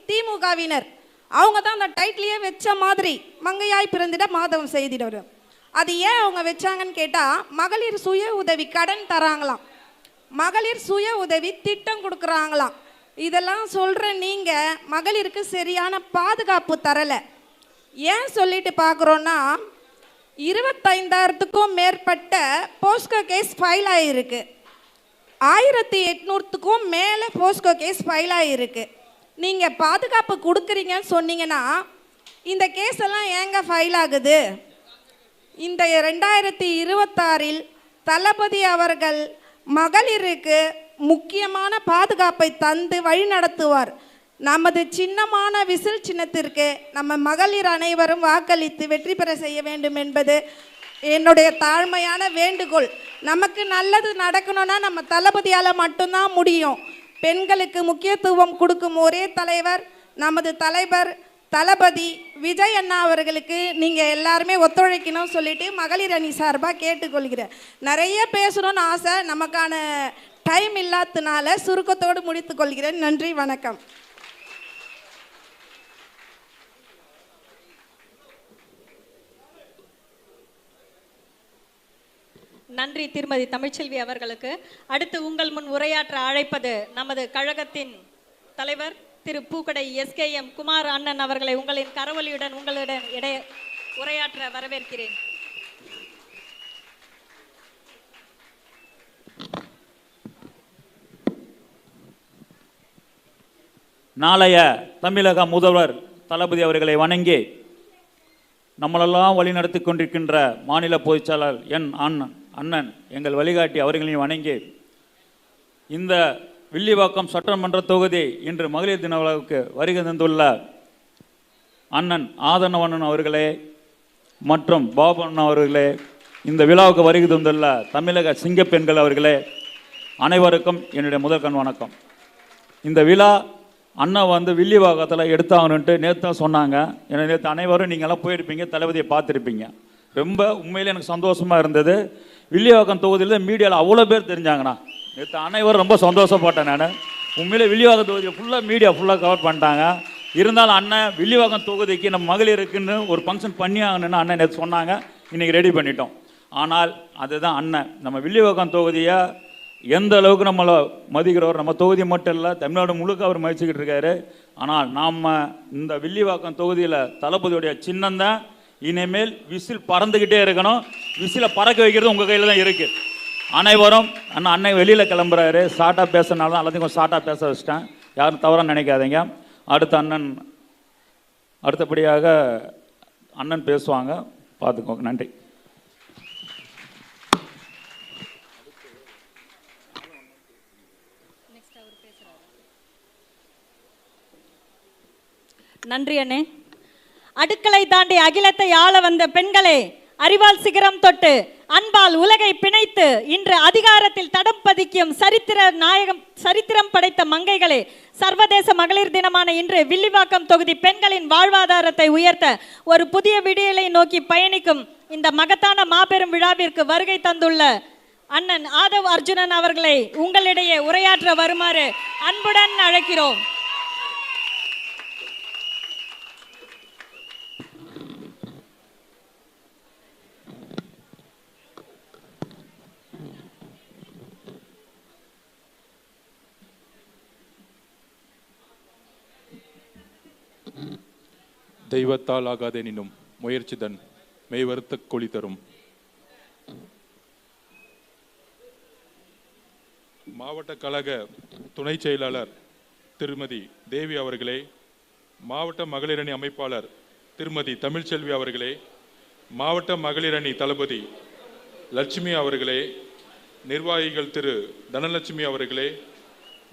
திமுகவினர் அவங்க தான் அந்த டைட்டிலையே வச்ச மாதிரி மங்கையாய் பிறந்திட மாதவம் செய்திட வரும். அது ஏன் அவங்க வச்சாங்கன்னு கேட்டால், மகளிர் சுய உதவி கடன் தராங்களாம், மகளிர் சுய உதவி திட்டம் கொடுக்குறாங்களாம். இதெல்லாம் சொல்கிற நீங்கள் மகளிருக்கு சரியான பாதுகாப்பு தரலை. ஏன் சொல்லிட்டு பார்க்குறோன்னா, 25,000க்கும் மேற்பட்ட போஸ்கோ கேஸ் ஃபைல் ஆகிருக்கு, 1800க்கும் மேலே போஸ்கோ கேஸ் ஃபைல் ஆகிருக்கு. நீங்கள் பாதுகாப்பு கொடுக்குறீங்கன்னு சொன்னீங்கன்னா இந்த கேஸ் எல்லாம் ஏங்க ஃபைல் ஆகுது? இந்த 2026 தளபதி அவர்கள் மகளிருக்கு முக்கியமான பாதுகாப்பை தந்து வழிநடத்துவார். நமது சின்னமான விசில் சின்னத்திற்கு நம்ம மகளிர் அனைவரும் வாக்களித்து வெற்றி பெற செய்ய வேண்டும் என்பது என்னுடைய தாழ்மையான வேண்டுகோள். நமக்கு நல்லது நடக்கணும்னா நம்ம தளபதியால் மட்டும்தான் முடியும். பெண்களுக்கு முக்கியத்துவம் கொடுக்கும் ஒரே தலைவர் நமது தலைவர் தளபதி விஜய் அண்ணா அவர்களுக்கு நீங்கள் எல்லாருமே ஒத்துழைக்கணும்னு சொல்லிட்டு மகளிர் அணி சார்பாக கேட்டுக்கொள்கிறேன். நிறைய பேசணும்னு ஆசை, நமக்கான டைம் இல்லாததுனால சுருக்கத்தோடு முடித்துக் கொள்கிறேன். நன்றி, வணக்கம். நன்றி திருமதி தமிழ்ச்செல்வி அவர்களுக்கு. அடுத்து உங்கள் முன் உரையாற்ற அழைப்பது நமது கழகத்தின் தலைவர் திரு பூக்கடை SKM குமார் அண்ணன் அவர்களை உங்களின் கரவொலியுடன் உங்களுடன் உரையாற்ற வரவேற்கிறேன். நாளைய தமிழக முதல்வர் தளபதி அவர்களை வணங்கி நம்மளெல்லாம் வழிநடத்தி கொண்டிருக்கின்ற மாநில பொதுச்செயலாளர் அண்ணன் எங்கள் வழிகாட்டி அவர்களையும் வணங்கி இந்த வில்லிவாக்கம் சட்டமன்ற தொகுதி இன்று மகளிர் தின விழாவுக்கு வருகை தந்துள்ள அண்ணன் ஆதனவண்ணன் அவர்களே மற்றும் பாபண்ணன் அவர்களே, இந்த விழாவுக்கு வருகை தந்துள்ள தமிழக சிங்கப்பெண்கள் அவர்களே, அனைவருக்கும் என்னுடைய முதற்கண் வணக்கம். இந்த விழா அண்ணா வில்லிவாக்கத்தில் எடுத்தாங்கன்ட்டு நேற்று தான் சொன்னாங்க. ஏன்னா நேற்று அனைவரும் நீங்கள்லாம் போயிருப்பீங்க, தளபதியை பார்த்துருப்பீங்க. ரொம்ப உண்மையிலே எனக்கு சந்தோஷமாக இருந்தது. வில்லிவாக்கம் தொகுதியில் மீடியாவில் அவ்வளோ பேர் தெரிஞ்சாங்கண்ணா. நேற்று அனைவரும் ரொம்ப சந்தோஷப்பட்டேன். நான் உண்மையிலே வில்லிவாக்கம் தொகுதியை ஃபுல்லாக மீடியா ஃபுல்லாக கவர் பண்ணிட்டாங்க. இருந்தாலும் அண்ணன் வில்லிவாக்கம் தொகுதிக்கு நம்ம மகளிருக்குன்னு ஒரு ஃபங்க்ஷன் பண்ணி ஆகணுன்னு அண்ணன் நேற்று சொன்னாங்க. இன்றைக்கி ரெடி பண்ணிட்டோம். ஆனால் அதுதான் அண்ணன் நம்ம வில்லிவாக்கம் தொகுதியை எந்த அளவுக்கு நம்மளை மதிக்கிறவர், நம்ம தொகுதி மட்டும் இல்லை தமிழ்நாடு முழுக்க அவர் மதிச்சுக்கிட்டு இருக்காரு. ஆனால் நாம் இந்த வில்லிவாக்கம் தொகுதியில் தளபதியுடைய சின்னம்தான். இனிமேல் விசில் பறந்துக்கிட்டே இருக்கணும். விசிலை பறக்க வைக்கிறது உங்கள் கையில் தான் இருக்குது. அனைவரும் அண்ணன் வெளியில் கிளம்புறாரு. ஷார்ட்டாக பேசுனால தான் எல்லாத்தையும் கொஞ்சம் ஷார்ட்டாக பேச வச்சிட்டேன். யாரும் தவறாக நினைக்காதீங்க. அடுத்தபடியாக அண்ணன் பேசுவாங்க, பார்த்துக்கோங்க. நன்றி. நன்றி அண்ணே. அடுக்களை தாண்டி அகிலத்தை ஆள வந்த பெண்களே, அறிவால் சிகரம் தொட்டு அன்பால் உலகை பிணைத்து இன்று அதிகாரத்தில் தடம் பதிக்கும் சரித்திரம் படைத்த மங்கைகளே, சர்வதேச மகளிர் தினமான இன்று வில்லிவாக்கம் தொகுதி பெண்களின் வாழ்வாதாரத்தை உயர்த்த ஒரு புதிய விடியலை நோக்கி பயணிக்கும் இந்த மகத்தான மாபெரும் விழாவிற்கு வருகை தந்துள்ள அண்ணன் ஆதவ் அர்ஜுனன் அவர்களை உங்களிடையே உரையாற்ற வருமாறு அன்புடன் அழைக்கிறோம். தெய்வத்தால் ஆகாதெனினும் முயற்சிதன் மெய்வருத்த கொளி தரும். மாவட்ட கழக துணை செயலாளர் திருமதி தேவி அவர்களே, மாவட்ட மகளிரணி அமைப்பாளர் திருமதி தமிழ்ச்செல்வி அவர்களே, மாவட்ட மகளிரணி தளபதி லட்சுமி அவர்களே, நிர்வாகிகள் திரு தனலட்சுமி அவர்களே,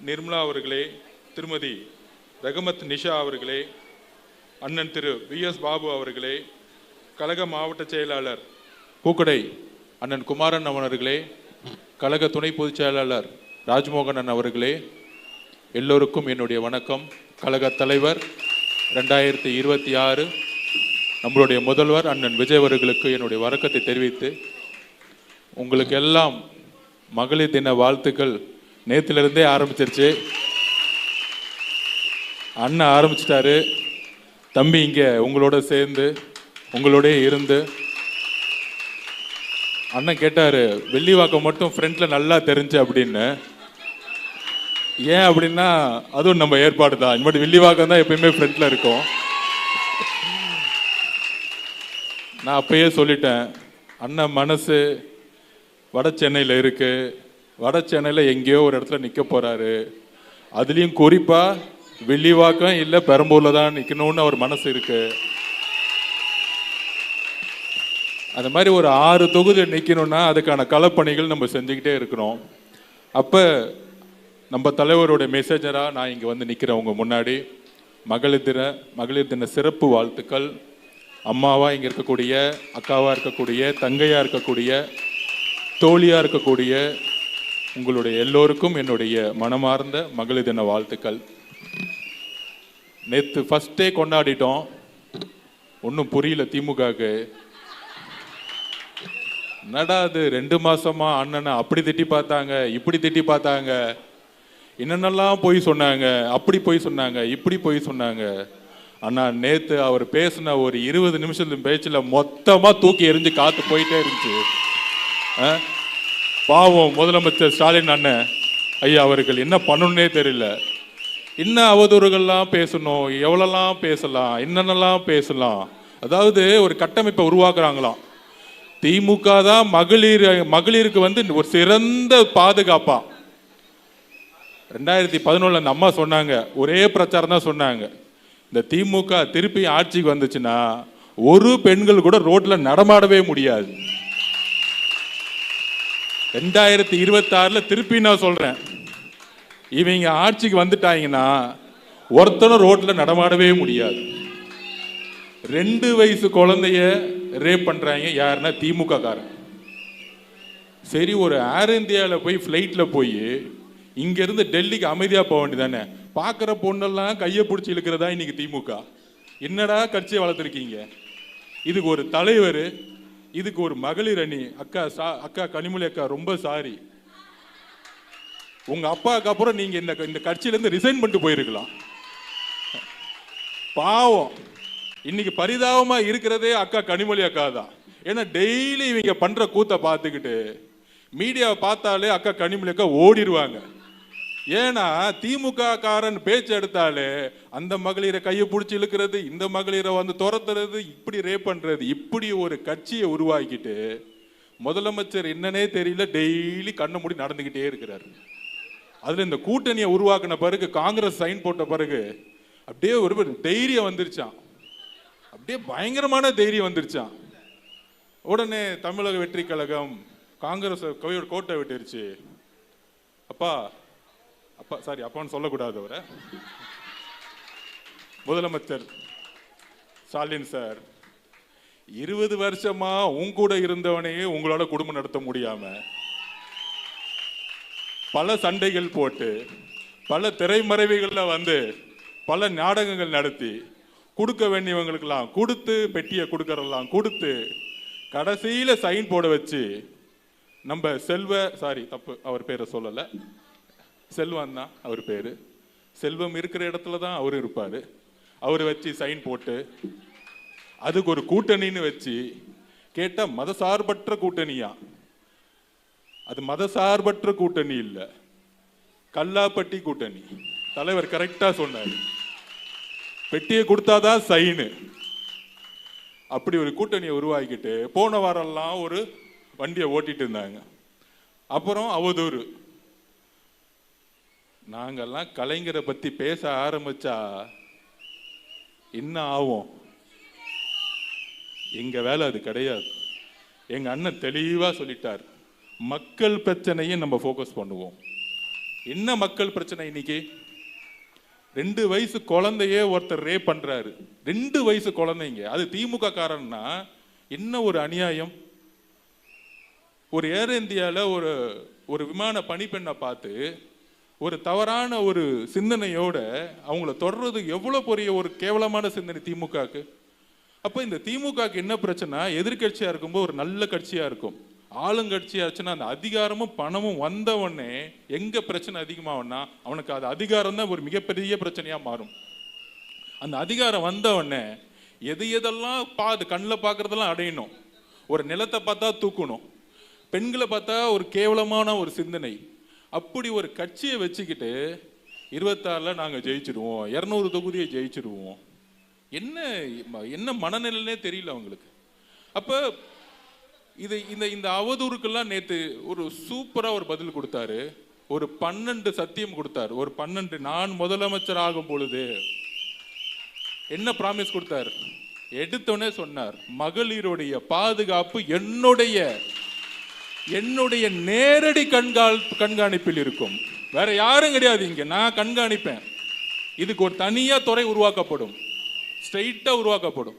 நிர்மலா அவர்களே, திருமதி ரகமத் நிஷா அவர்களே, அண்ணன் திரு VS பாபு அவர்களே, கழக மாவட்ட செயலாளர் பூக்கடை அண்ணன் குமாரன் அவர்களே, கழக துணை பொதுச் செயலாளர் ராஜ்மோகன் அவர்களே, எல்லோருக்கும் என்னுடைய வணக்கம். கழக தலைவர் 2026 நம்மளுடைய முதல்வர் அண்ணன் விஜய் அவர்களுக்கு என்னுடைய வணக்கத்தை தெரிவித்து, உங்களுக்கு எல்லாம் மகளிர் தின வாழ்த்துக்கள். நேற்றிலிருந்தே ஆரம்பிச்சிருச்சு. அண்ணன் ஆரம்பிச்சிட்டாரு. தம்பி இங்கே உங்களோட சேர்ந்து உங்களோட இருந்து அண்ணன் கேட்டார், வெள்ளிவாக்கம் மட்டும் ஃப்ரண்ட்டில் நல்லா தெரிஞ்சு அப்படின்னு. ஏன் அப்படின்னா அதுவும் நம்ம ஏற்பாடு தான். இனிமேட்டு வெள்ளிவாக்கம் தான் எப்பயுமே ஃப்ரண்ட்டில் இருக்கும். நான் அப்பயே சொல்லிட்டேன், அண்ணன் மனசு வட சென்னையில் இருக்குது. வட சென்னையில் எங்கேயோ ஒரு இடத்துல நிற்க போகிறாரு. அதுலேயும் குறிப்பாக வெள்ளிவாக்கம் இல்லை பெரம்பூரில் தான் நிற்கணும்னு அவர் மனசு இருக்கு. அந்த மாதிரி ஒரு 6 தொகுதி நிற்கணும்னா அதுக்கான களப்பணிகள் நம்ம செஞ்சுக்கிட்டே இருக்கிறோம். அப்போ நம்ம தலைவரோட மெசேஜராக நான் இங்கே வந்து நிற்கிறேன் உங்கள் முன்னாடி. மகளிர் தின சிறப்பு வாழ்த்துக்கள். அம்மாவாக இங்கே இருக்கக்கூடிய, அக்காவாக இருக்கக்கூடிய, தங்கையாக இருக்கக்கூடிய, தோழியாக இருக்கக்கூடிய உங்களுடைய எல்லோருக்கும் என்னுடைய மனமார்ந்த மகளிர் தின வாழ்த்துக்கள். நேற்று ஃபஸ்ட் டே கொண்டாடிட்டோம். ஒன்றும் புரியல திமுகவுக்கு. என்னடா அது 2 மாசமா அண்ணனை அப்படி திட்டி பார்த்தாங்க, இப்படி திட்டி பார்த்தாங்க, என்னென்னலாம் போய் சொன்னாங்க, அப்படி போய் சொன்னாங்க, இப்படி போய் சொன்னாங்க. ஆனால் நேற்று அவர் பேசின ஒரு 20 நிமிஷத்து பேச்சில் மொத்தமாக தூக்கி எறிஞ்சு காற்று போயிட்டே இருந்துச்சு. பாவம் முதலமைச்சர் ஸ்டாலின் அண்ணன் ஐயா அவர்கள் என்ன பண்ணணுன்னே தெரியல. இன்னும் அவதூறுகள்லாம் பேசணும், எவ்வளோலாம் பேசலாம், என்னென்னலாம் பேசலாம். அதாவது ஒரு கட்டமைப்பை உருவாக்குறாங்களாம். திமுக தான் மகளிருக்கு வந்து ஒரு சிறந்த பாதுகாப்பா. 2011 அந்த அம்மா சொன்னாங்க, ஒரே பிரச்சாரம் தான் சொன்னாங்க, இந்த திமுக திருப்பி ஆட்சிக்கு வந்துச்சுன்னா ஒரு பெண்கள் கூட ரோட்ல நடமாடவே முடியாது. 2026 திருப்பி நான் சொல்றேன், இவங்க ஆட்சிக்கு வந்துட்டாங்கன்னா ஒருத்தனும் ரோட்ல நடமாடவே முடியாது. 2 வயசு குழந்தைய ரேப் பண்றாங்க. யாருன்னா திமுக காரன். சரி, ஒரு ஏர் இந்தியாவில் போய் ஃப்ளைட்ல போய் இங்க இருந்து டெல்லிக்கு அமைதியா போக வேண்டியதானே. பாக்குற பொண்ணெல்லாம் கையை பிடிச்சி இழுக்கிறதா இன்னைக்கு திமுக. என்னடா கட்சியை வளர்த்துருக்கீங்க? இதுக்கு ஒரு தலைவர், இதுக்கு ஒரு மகளிர் அணி. அக்கா கனிமொழி அக்கா ரொம்ப சாரி. உங்க அப்பாவுக்கு அப்புறம் நீங்க இந்த கட்சியில இருந்து ரிசைன் பண்ணிட்டு போயிருக்கலாம். பாவம். இன்னைக்கு பரிதாபமா இருக்கிறதே அக்கா கனிமொழி அக்கா தான். ஏன்னா டெய்லி இவங்க பண்ற கூத்த பார்த்துக்கிட்டு மீடியாவை பார்த்தாலே அக்கா கனிமொழி அக்கா ஓடிடுவாங்க. ஏன்னா திமுக காரன் பேச்சு எடுத்தாலே அந்த மகளிரை கையை பிடிச்சி இழுக்கிறது, இந்த மகளிரை வந்து துரத்துறது, இப்படி ரேப் பண்றது, இப்படி ஒரு கட்சியை உருவாக்கிட்டு முதலமைச்சர் என்னன்னே தெரியல டெய்லி கண்ணை மூடி நடந்துகிட்டே இருக்கிறாரு. அதுல இந்த கூட்டணியை உருவாக்கின பிறகு, காங்கிரஸ் சைன் போட்ட பிறகு அப்படியே ஒரு தைரியம் வந்துருச்சான். அப்படியே பயங்கரமான தைரியம் வந்துருச்சான். உடனே தமிழக வெற்றி கழகம் காங்கிரஸ் கோட்டை விட்டுருச்சு. அப்பா சாரி, அப்பான்னு சொல்லக்கூடாது. அவரை முதலமைச்சர் ஸ்டாலின் சார் 20 வருஷமா உங்க கூட இருந்தவனையே உங்களால குடும்பம் நடத்த முடியாம பல சண்டைகள் போட்டு, பல திரைமறைவுகள்ல வந்து பல நாடகங்கள் நடத்தி, கொடுக்க வேண்டியவங்களுக்கெல்லாம் கொடுத்து, பெட்டியை கொடுக்கறதெல்லாம் கொடுத்து, கடைசியில சைன் போட வச்சு நம்ம அவர் பேரை சொல்லல, செல்வம் தான் அவர் பேரு. செல்வம் இருக்கிற இடத்துல தான் அவர் இருப்பாரு. அவர் வச்சு சைன் போட்டு அதுக்கு ஒரு கூட்டணின்னு வச்சு கேட்டா மதசார்பற்ற கூட்டணியா. அது மதசார்பற்ற கூட்டணி இல்ல, கல்லாப்பட்டி கூட்டணி. தலைவர் கரெக்டா சொன்னார், பெட்டியை கொடுத்தாதான் சைனு. அப்படி ஒரு கூட்டணியை உருவாக்கிட்டு போன வாரம்லாம் ஒரு வண்டியை ஓட்டிட்டு இருந்தாங்க. அப்புறம் அவதூறு. நாங்கெல்லாம் கலைஞரை பத்தி பேச ஆரம்பிச்சா என்ன ஆகும்? எங்க வேலை அது கிடையாது. எங்க அண்ணன் தெளிவா சொல்லிட்டார், மக்கள் பிரச்சனையை நம்ம ஃபோக்கஸ் பண்ணுவோம். என்ன மக்கள் பிரச்சனை இன்னைக்கு? 2 வயசு குழந்தையே ஒருத்தர் ரேப் பண்றாரு. 2 வயசு குழந்தைங்க. அது திமுக காரன்னா என்ன ஒரு அநியாயம். ஒரு ஏர் இந்தியால ஒரு விமான பணிப்பெண்ணை பார்த்து ஒரு தவறான ஒரு சிந்தனையோட அவங்கள தொடர்றது எவ்வளவு பெரிய ஒரு கேவலமான சிந்தனை திமுகக்கு. அப்ப இந்த திமுகக்கு என்ன பிரச்சனை? எதிர்கட்சியா இருக்கும்போது ஒரு நல்ல கட்சியா இருக்கும். ஆளுங்கட்சியாச்சுன்னா அந்த அதிகாரமும் பணமும் வந்தவொடனே எங்க பிரச்சனை அதிகமாகும்னா அவனுக்கு அது அதிகாரம் தான் ஒரு மிகப்பெரிய பிரச்சனையா மாறும். அந்த அதிகாரம் வந்தவொடனே எதெல்லாம் கண்ணில் பார்க்கறதெல்லாம் அடையணும். ஒரு நிலத்தை பார்த்தா தூக்கணும், பெண்களை பார்த்தா ஒரு கேவலமான ஒரு சிந்தனை. அப்படி ஒரு கட்சியை வச்சுக்கிட்டு 26ல் நாங்கள் ஜெயிச்சிருவோம், 200 தொகுதியை ஜெயிச்சிருவோம். என்ன மனநிலைன்னே தெரியல அவங்களுக்கு. அப்ப இந்த அவதூறுக்கெல்லாம் நேற்று ஒரு சூப்பரா ஒரு பதில் கொடுத்தாரு. ஒரு 12 சத்தியம் கொடுத்தாரு. ஒரு 12 நான் முதலமைச்சர் ஆகும் பொழுது என்ன ப்ராமிஸ் கொடுத்தாரு? எடுத்தோன்னே சொன்னார், மகளிருடைய பாதுகாப்பு என்னுடைய நேரடி கண்காணிப்பில் இருக்கும். வேற யாரும் கிடையாது, இங்க நான் கண்காணிப்பேன். இதுக்கு ஒரு தனியா துறை உருவாக்கப்படும், ஸ்ட்ரெயிட்டா உருவாக்கப்படும்.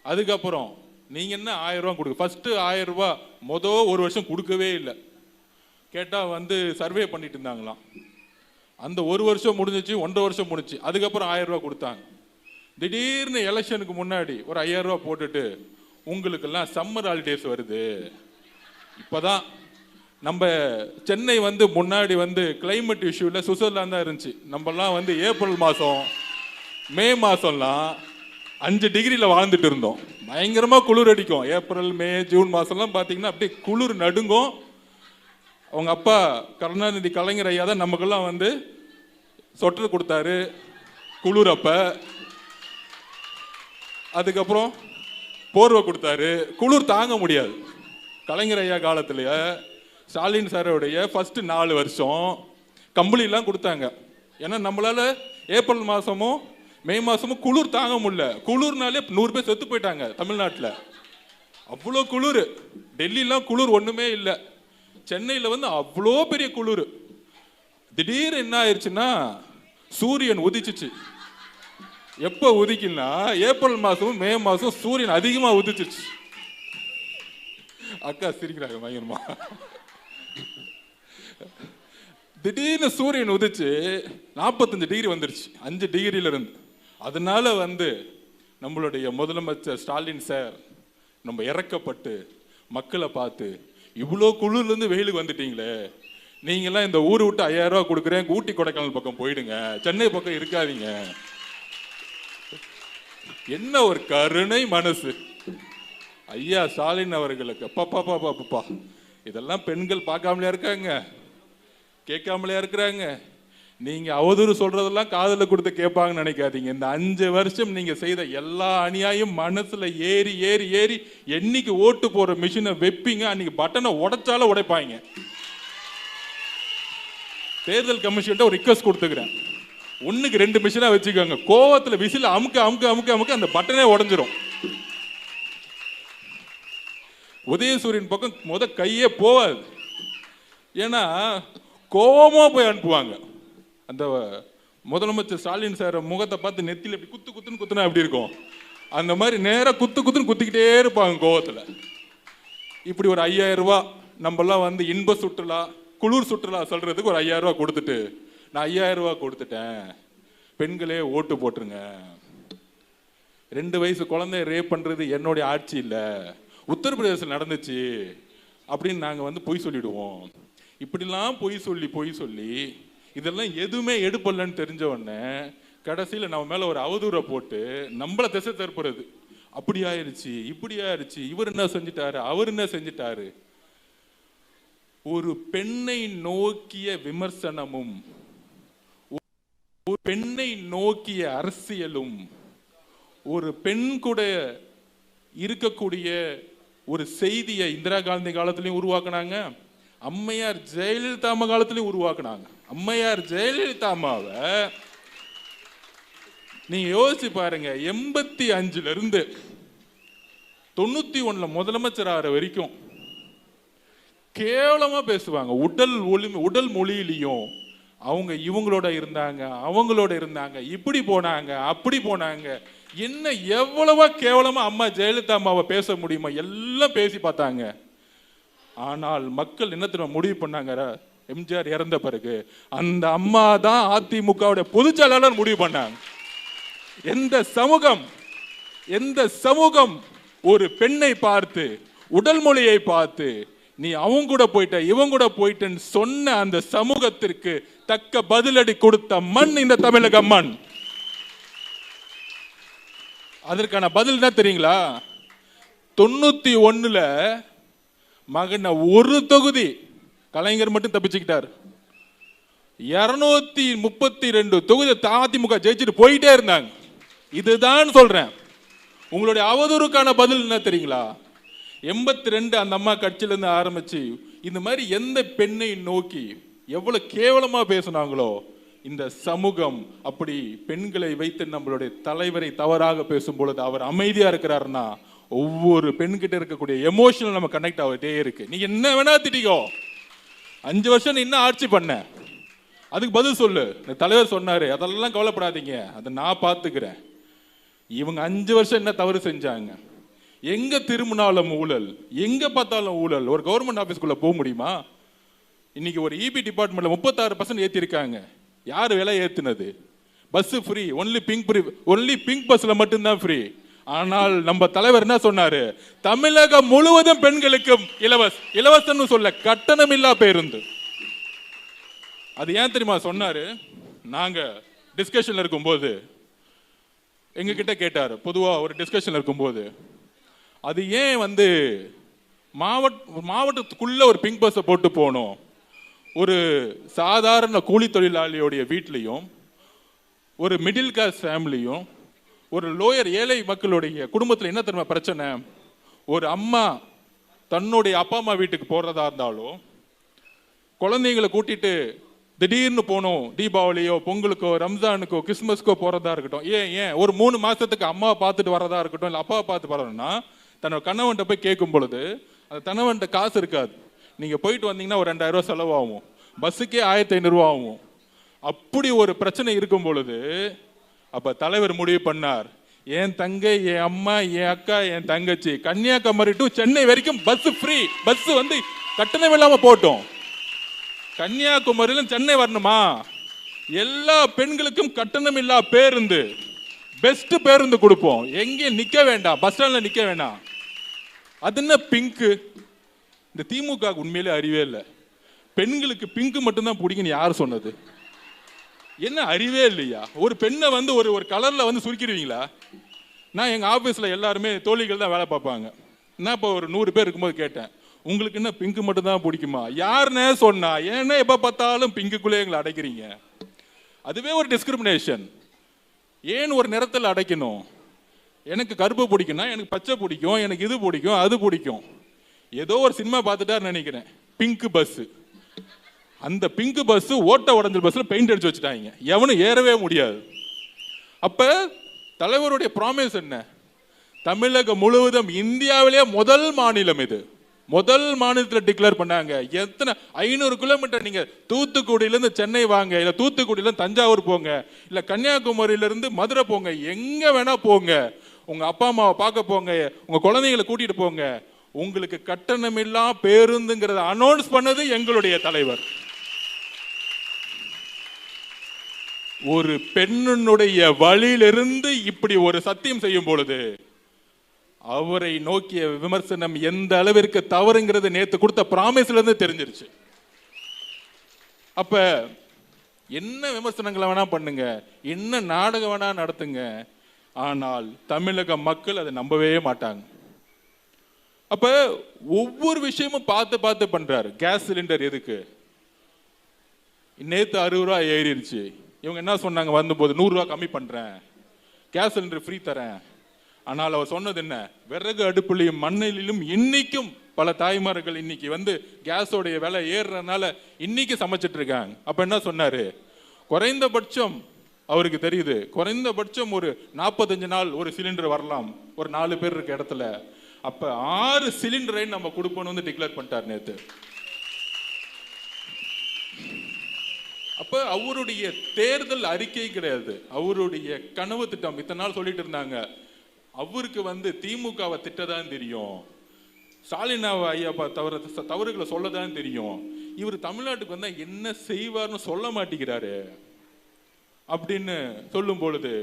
அதுக்கப்புறம் நீங்க என்ன 1000 ரூபாய் கொடுக்க, ஃபர்ஸ்ட் 1000 ரூபாய் ஒரு வருஷம் கொடுக்கவே இல்லை. கேட்டா சர்வே பண்ணிட்டு இருந்தாங்களாம். அந்த ஒரு வருஷம் முடிஞ்சிச்சு, 1.5 வருஷம் முடிச்சு. அதுக்கப்புறம் 1000 ரூபாய் கொடுத்தாங்க. திடீர்னு எலெக்ஷனுக்கு முன்னாடி ஒரு 5000 ரூபாய் போட்டுட்டு, உங்களுக்கெல்லாம் சம்மர் ஹாலிடேஸ் வருது. இப்பதான் நம்ம சென்னை முன்னாடி கிளைமேட் இஷ்யூல சுவிட்சர்லாந்து தான் இருந்துச்சு. நம்மலாம் ஏப்ரல் மாசம் மே மாசம்லாம் 5 டிகிரியில வாழ்ந்துட்டு இருந்தோம். பயங்கரமா குளிர் அடிக்கும். ஏப்ரல் மே ஜூன் மாசம்லாம் பாத்தீங்கன்னா அப்படியே குளிர் நடுங்கும். அவங்க அப்பா கருணாநிதி கலைஞர் ஐயா தான் நமக்கெல்லாம் சொட்டர் கொடுத்தாரு குளிர் அப்ப. அதுக்கப்புறம் போர்வை கொடுத்தாரு. குளிர் தாங்க முடியாது. கலைஞர் ஐயா காலத்திலேயே ஸ்டாலின் சாரோடைய ஃபர்ஸ்ட் 4 வருஷம் கம்பளிலாம் கொடுத்தாங்க. ஏன்னா நம்மளால ஏப்ரல் மாசமும் மே மாசமும் குளிர் தாங்க முடியல. குளிர்னாலே 100 பேர் செத்து போயிட்டாங்க தமிழ்நாட்டில். அவ்வளோ குளிர். டெல்லிலாம் குளிர் ஒண்ணுமே இல்லை. சென்னையில் அவ்வளோ பெரிய குளிர். திடீர்னு என்ன ஆயிடுச்சுன்னா சூரியன் உதிச்சிச்சு. எப்போ உதிக்குன்னா ஏப்ரல் மாசமும் மே மாசம் சூரியன் அதிகமாக உதிச்சிச்சு. அக்கா சிரிக்கிறாங்க பயங்கரமா. திடீர்னு சூரியன் உதிச்சு 45 டிகிரி வந்துருச்சு 5 டிகிரியில இருந்து. அதனால நம்மளுடைய முதலமைச்சர் ஸ்டாலின் சார் நம்ம இறக்கப்பட்டு மக்களை பார்த்து, இவ்வளோ குளிர்ல இருந்து வெயிலுக்கு வந்துட்டீங்களே, நீங்கெல்லாம் இந்த ஊரை விட்டு 5000 ரூபாய் கொடுக்குறேன், ஊட்டி கொடைக்கானல் பக்கம் போயிடுங்க, சென்னை பக்கம் இருக்காதீங்க. என்ன ஒரு கருணை மனசு ஐயா ஸ்டாலின் அவர்களுக்கு. அப்பா இதெல்லாம் பெண்கள் பார்க்காமலையா இருக்காங்க, கேட்காமலையா இருக்கிறாங்க. நீங்க அவதூறு சொல்றதெல்லாம் காதுல கொடுத்து கேட்பாங்கன்னு நினைக்காதீங்க. இந்த 5 வருஷம் நீங்க செய்த எல்லா அநியாயம் மனசுல ஏறி ஏறி ஏறி என்னைக்கு ஓட்டு போற மிஷினை வைப்பீங்க அன்னைக்கு பட்டனை உடைச்சாலும் உடைப்பாங்க. தேர்தல் கமிஷன் ஒரு ரிக்வெஸ்ட் கொடுத்துக்கிறேன், 1க்கு 2 மிஷினா வச்சுக்கோங்க. கோவத்துல விசில அமுக்க அமுக்க அமுக்க அமுக்க அந்த பட்டனே உடைஞ்சிரும். உதயசூரியன் பக்கம் கையே போவாது. ஏன்னா கோவமா போய் அனுப்புவாங்க. அந்த முதலமைச்சர் ஸ்டாலின் சார் முகத்தை பார்த்து நெத்தியில் எப்படி குத்துன்னு குத்துனா எப்படி இருக்கும், அந்த மாதிரி நேராக குத்துன்னு குத்திக்கிட்டே இருப்பாங்க கோவத்தில். இப்படி ஒரு 5000 ரூபாய் நம்மலாம் இன்ப சுற்றுலா குளிர் சுற்றுலா சொல்றதுக்கு ஒரு 5000 ரூபாய் கொடுத்துட்டு, நான் 5000 ரூபாய் கொடுத்துட்டேன், பெண்களே ஓட்டு போட்டுருங்க, 2 வயசு குழந்தைய ரேப் பண்றது என்னுடைய ஆட்சி இல்லை, உத்தரப்பிரதேசத்தில் நடந்துச்சு அப்படின்னு நாங்கள் பொய் சொல்லிடுவோம். இப்படிலாம் பொய் சொல்லி இதெல்லாம் எதுவுமே எடுப்பலன்னு தெரிஞ்ச உடனே கடைசியில் நம்ம மேல ஒரு அவதூறை போட்டு நம்மளை திசை திருப்புறது. அப்படி ஆயிடுச்சு, இப்படி ஆயிடுச்சு, இவர் என்ன செஞ்சிட்டாரு, அவர் என்ன செஞ்சிட்டாரு. ஒரு பெண்ணை நோக்கிய விமர்சனமும் ஒரு பெண்ணை நோக்கிய அரசியலும் ஒரு பெண் கூட இருக்கக்கூடிய ஒரு செய்தியை இந்திரா காந்தி காலத்திலையும் உருவாக்குனாங்க, அம்மையார் ஜெயலலிதா காலத்திலையும் உருவாக்குனாங்க. அம்மையார் ஜெயலலிதாவை நீங்க யோசிச்சு பாருங்க, 85ல இருந்து 91ல முதலமைச்சர் ஆகிற வரைக்கும் கேவலமா பேசுவாங்க. உடல் மொழியிலையும் அவங்க இவங்களோட இருந்தாங்க, அவங்களோட இருந்தாங்க, இப்படி போனாங்க, அப்படி போனாங்க. என்ன எவ்வளவா கேவலமா அம்மா ஜெயலலிதா அம்மாவை பேச முடியுமா, எல்லாம் பேசி பார்த்தாங்க. ஆனால் மக்கள் என்ன தெரியுமா முடிவு பண்ணாங்க, எம்ஜிஆர் இறந்த பிறகு அந்த அம்மா தான் அதிமுகவுடைய பொதுச் செயலாளர் முடிவு பண்ணாங்க. எந்த சமூகம் ஒரு பெண்ணை பார்த்து உடல் மொழியை பார்த்து நீ அவங்க கூட போயிட்ட இவங்க கூட போயிட்டன்னு சொன்ன அந்த சமூகத்திற்கு தக்க பதிலடி கொடுத்த மண் இந்த தமிழக மண். அதற்கான பதில் என்ன தெரியுங்களா, 91ல மகன ஒரு தொகுதி கலைஞர் மட்டும் தப்பிச்சுக்கிட்டார். 232 தொகுதி அதிமுக ஜெயிச்சுட்டு போயிட்டே இருந்தாங்க. இதுதான் சொல்றேன். உங்களுடைய அவதூறுக்கான பதில் என்ன தெரியுங்களா, 82 அந்த அம்மா கட்சியில இருந்து ஆரம்பிச்சு இந்த மாதிரி எந்த பெண்ணை நோக்கி எவ்வளவு கேவலமா பேசினாங்களோ இந்த சமூகம் அப்படி பெண்களை வைத்து நம்மளுடைய தலைவரை தவறாக பேசும் பொழுது அவர் அமைதியா இருக்கிறாருன்னா ஒவ்வொரு பெண்கிட்ட இருக்கக்கூடிய எமோஷனல் நம்ம கனெக்ட் ஆகிட்டே இருக்கு. நீ என்ன வேணா திட்டிக்கோ, 5 வருஷம் நீ என்ன ஆட்சி பண்ண, அதுக்கு பதில் சொல்லு. இந்த தலைவர் சொன்னாரு, அதெல்லாம் கவலைப்படாதீங்க, அதை நான் பார்த்துக்கிறேன். இவங்க 5 வருஷம் என்ன தவறு செஞ்சாங்க? எங்க திரும்பினாலும் ஊழல், எங்க பார்த்தாலும் ஊழல். ஒரு கவர்மெண்ட் ஆபீஸ்க்குள்ள போக முடியுமா? இன்னைக்கு ஒரு இபி டிபார்ட்மெண்ட்ல 36% ஏத்திருக்காங்க. யார் விலை ஏத்துனது? பஸ் ஃப்ரீ, ஒன்லி பிங்க் பஸ்ல மட்டும்தான் ஃப்ரீ. ஆனால் நம்ம தலைவர் என்ன சொன்னாரு? தமிழகம் முழுவதும் பெண்களுக்கு இலவசம்னு சொல்ல, கட்டணமில்லா பேருந்து. அது ஏன் தெரியுமா சொன்னாரு? நாங்க டிஸ்கஷன்ல இருக்கும்போது எங்க கிட்ட கேட்டாரு, பொதுவா ஒரு டிஸ்கஷன்ல இருக்கும்போது, அது ஏன் வந்து மாவட்டத்துக்குள்ள ஒரு பிங்க் பஸ்ஸை போட்டு போகணும்? ஒரு சாதாரண கூலி தொழிலாளியோடைய வீட்லையும் ஒரு மிடில் கிளாஸ் ஃபேமிலியும் ஒரு லோயர் ஏழை மக்களுடைய குடும்பத்தில் என்ன தெரியுமா பிரச்சனை? ஒரு அம்மா தன்னுடைய அப்பா அம்மா வீட்டுக்கு போறதா இருந்தாலும், குழந்தைங்களை கூட்டிட்டு திடீர்னு போகணும், தீபாவளியோ பொங்கலுக்கோ ரம்ஜானுக்கோ கிறிஸ்மஸ்க்கோ போறதா இருக்கட்டும், ஏன் ஒரு 3 மாசத்துக்கு அம்மா பார்த்துட்டு வரதா இருக்கட்டும், இல்லை அப்பாவை பார்த்து வரணும்னா தன்னோட கணவன்கிட்ட போய் கேட்கும் பொழுது அந்த கணவன்கிட்ட காசு இருக்காது. நீங்க போயிட்டு வந்தீங்கன்னா ஒரு 2000 ரூபா செலவாகும், பஸ்ஸுக்கே 1500 ரூபா ஆகும். அப்படி ஒரு பிரச்சனை இருக்கும் பொழுது அப்ப தலைவர் முடிவு பண்ணார், என் தங்கை, என் அம்மா, என் அக்கா, என் தங்கச்சி கன்னியாகுமரி டு சென்னை வரைக்கும் பஸ் ஃப்ரீ. பஸ் வந்து கட்டணம் இல்லாம போட்டோம். கன்னியாகுமரியில சென்னை வரணுமா, எல்லா பெண்களுக்கும் கட்டணம் இல்லா பேருந்து, பெஸ்ட் பேருந்து கொடுப்போம். எங்கேயும் நிக்க வேண்டாம், பஸ் ஸ்டாண்ட்ல நிக்க வேண்டாம். அது என்ன பிங்க்? இந்த திமுக உண்மையிலே அறிவே இல்லை. பெண்களுக்கு பிங்க் மட்டும்தான் பிடிக்குன்னு யார் சொன்னது? என்ன அறிவே இல்லையா? ஒரு பெண்ணை வந்து ஒரு கலர்ல வந்து சுருக்கிடுவீங்களா? நான் எங்க ஆபீஸ்ல எல்லாருமே தோழிகள் தான் வேலை பார்ப்பாங்க. நான் இப்போ ஒரு 100 பேர் இருக்கும்போது கேட்டேன், உங்களுக்கு என்ன பிங்க் மட்டும் தான் பிடிக்குமா? யாருன்னே சொன்னா, ஏன்னா எப்ப பார்த்தாலும் பிங்குக்குள்ளே எங்களை அடைக்கிறீங்க. அதுவே ஒரு டிஸ்கிரிமினேஷன். ஏன் ஒரு நிறத்தில் அடைக்கணும்? எனக்கு கருப்பு பிடிக்கும்னா எனக்கு பச்சை பிடிக்கும், எனக்கு இது பிடிக்கும், அது பிடிக்கும். ஏதோ ஒரு சினிமா பார்த்துட்டாருன்னு நினைக்கிறேன், பிங்க் பஸ். அந்த பிங்க் பஸ் ஓட்ட உடஞ்சல் பஸ்ல பெயிண்ட் அடிச்சு வச்சுட்டாங்க, எவனும் ஏறவே முடியாது. அப்ப தலைவருடைய ப்ராமிஸ் என்ன? தமிழகம் முழுவதும் இந்தியாவிலேயே முதல் மாநிலம் இது. முதல் மாநிலத்தில் டிக்ளேர் பண்ணாங்க. எத்தனை 500 கிலோமீட்டர் நீங்க தூத்துக்குடியிலிருந்து சென்னை வாங்க, இல்ல தூத்துக்குடியிலிருந்து தஞ்சாவூர் போங்க, இல்ல கன்னியாகுமரியிலிருந்து மதுரை போங்க, எங்க வேணா போங்க, உங்க அப்பா அம்மாவை பார்க்க போங்க, உங்க குழந்தைகளை கூட்டிட்டு போங்க, உங்களுக்கு கட்டணமில்லா பேருந்துங்கிறத அனௌன்ஸ் பண்ணது எங்களுடைய தலைவர். ஒரு பெண்ணுடைய வழியிலிருந்து இப்படி ஒரு சத்தியம் செய்யும் பொழுது அவரை நோக்கிய விமர்சனம் எந்த அளவிற்கு தவறுங்கிறது நேத்து கொடுத்த பிராமிஸ்ல இருந்து தெரிஞ்சிருச்சு. அப்ப என்ன விமர்சனங்களை வேணா பண்ணுங்க, என்ன நாடகம் வேணா நடத்துங்க, ஆனால் தமிழக மக்கள் அதை நம்பவே மாட்டாங்க. அப்ப ஒவ்வொரு விஷயமும் பார்த்து பார்த்து பண்றாரு. கேஸ் சிலிண்டர் எதுக்கு? நேத்து 60 ரூபா ஏறிடுச்சு. இவங்க என்ன சொன்னாங்க? வந்தபோது 100 ரூபா கம்மி பண்றேன், கேஸ் சிலிண்டர் ஃப்ரீ தரேன். ஆனால் அவர் சொன்னது என்ன? விறகு அடுப்புலையும் மண்ணிலும் இன்னைக்கும் பல தாய்மார்கள் இன்னைக்கு வந்து கேஸோடைய விலை ஏறுறதுனால இன்னைக்கு சமைச்சிட்டு இருக்காங்க. அப்ப என்ன சொன்னாரு? குறைந்தபட்சம் அவருக்கு தெரியுது, குறைந்தபட்சம் ஒரு 45 நாள் ஒரு சிலிண்டர் வரலாம் ஒரு 4 பேர் இருக்க இடத்துல. அப்ப 6 சிலிண்டரை நம்ம கொடுப்போம்னு வந்து டிக்ளேர் பண்ணிட்டார் நேத்து. அப்ப அவருடைய தேர்தல் அறிக்கை கிடையாது, அவருடைய கனவு திட்டம். இத்தனை நாள் சொல்லிட்டு இருந்தாங்க அவருக்கு வந்து திமுகவை திட்டதான் தெரியும், ஸ்டாலின் ஐயா தவறுகளை சொல்லதான் தெரியும், இவர் தமிழ்நாட்டுக்கு வந்தா என்ன செய்வார்னு சொல்ல மாட்டேங்கிறாரு அப்படின்னு சொல்லும் பொழுது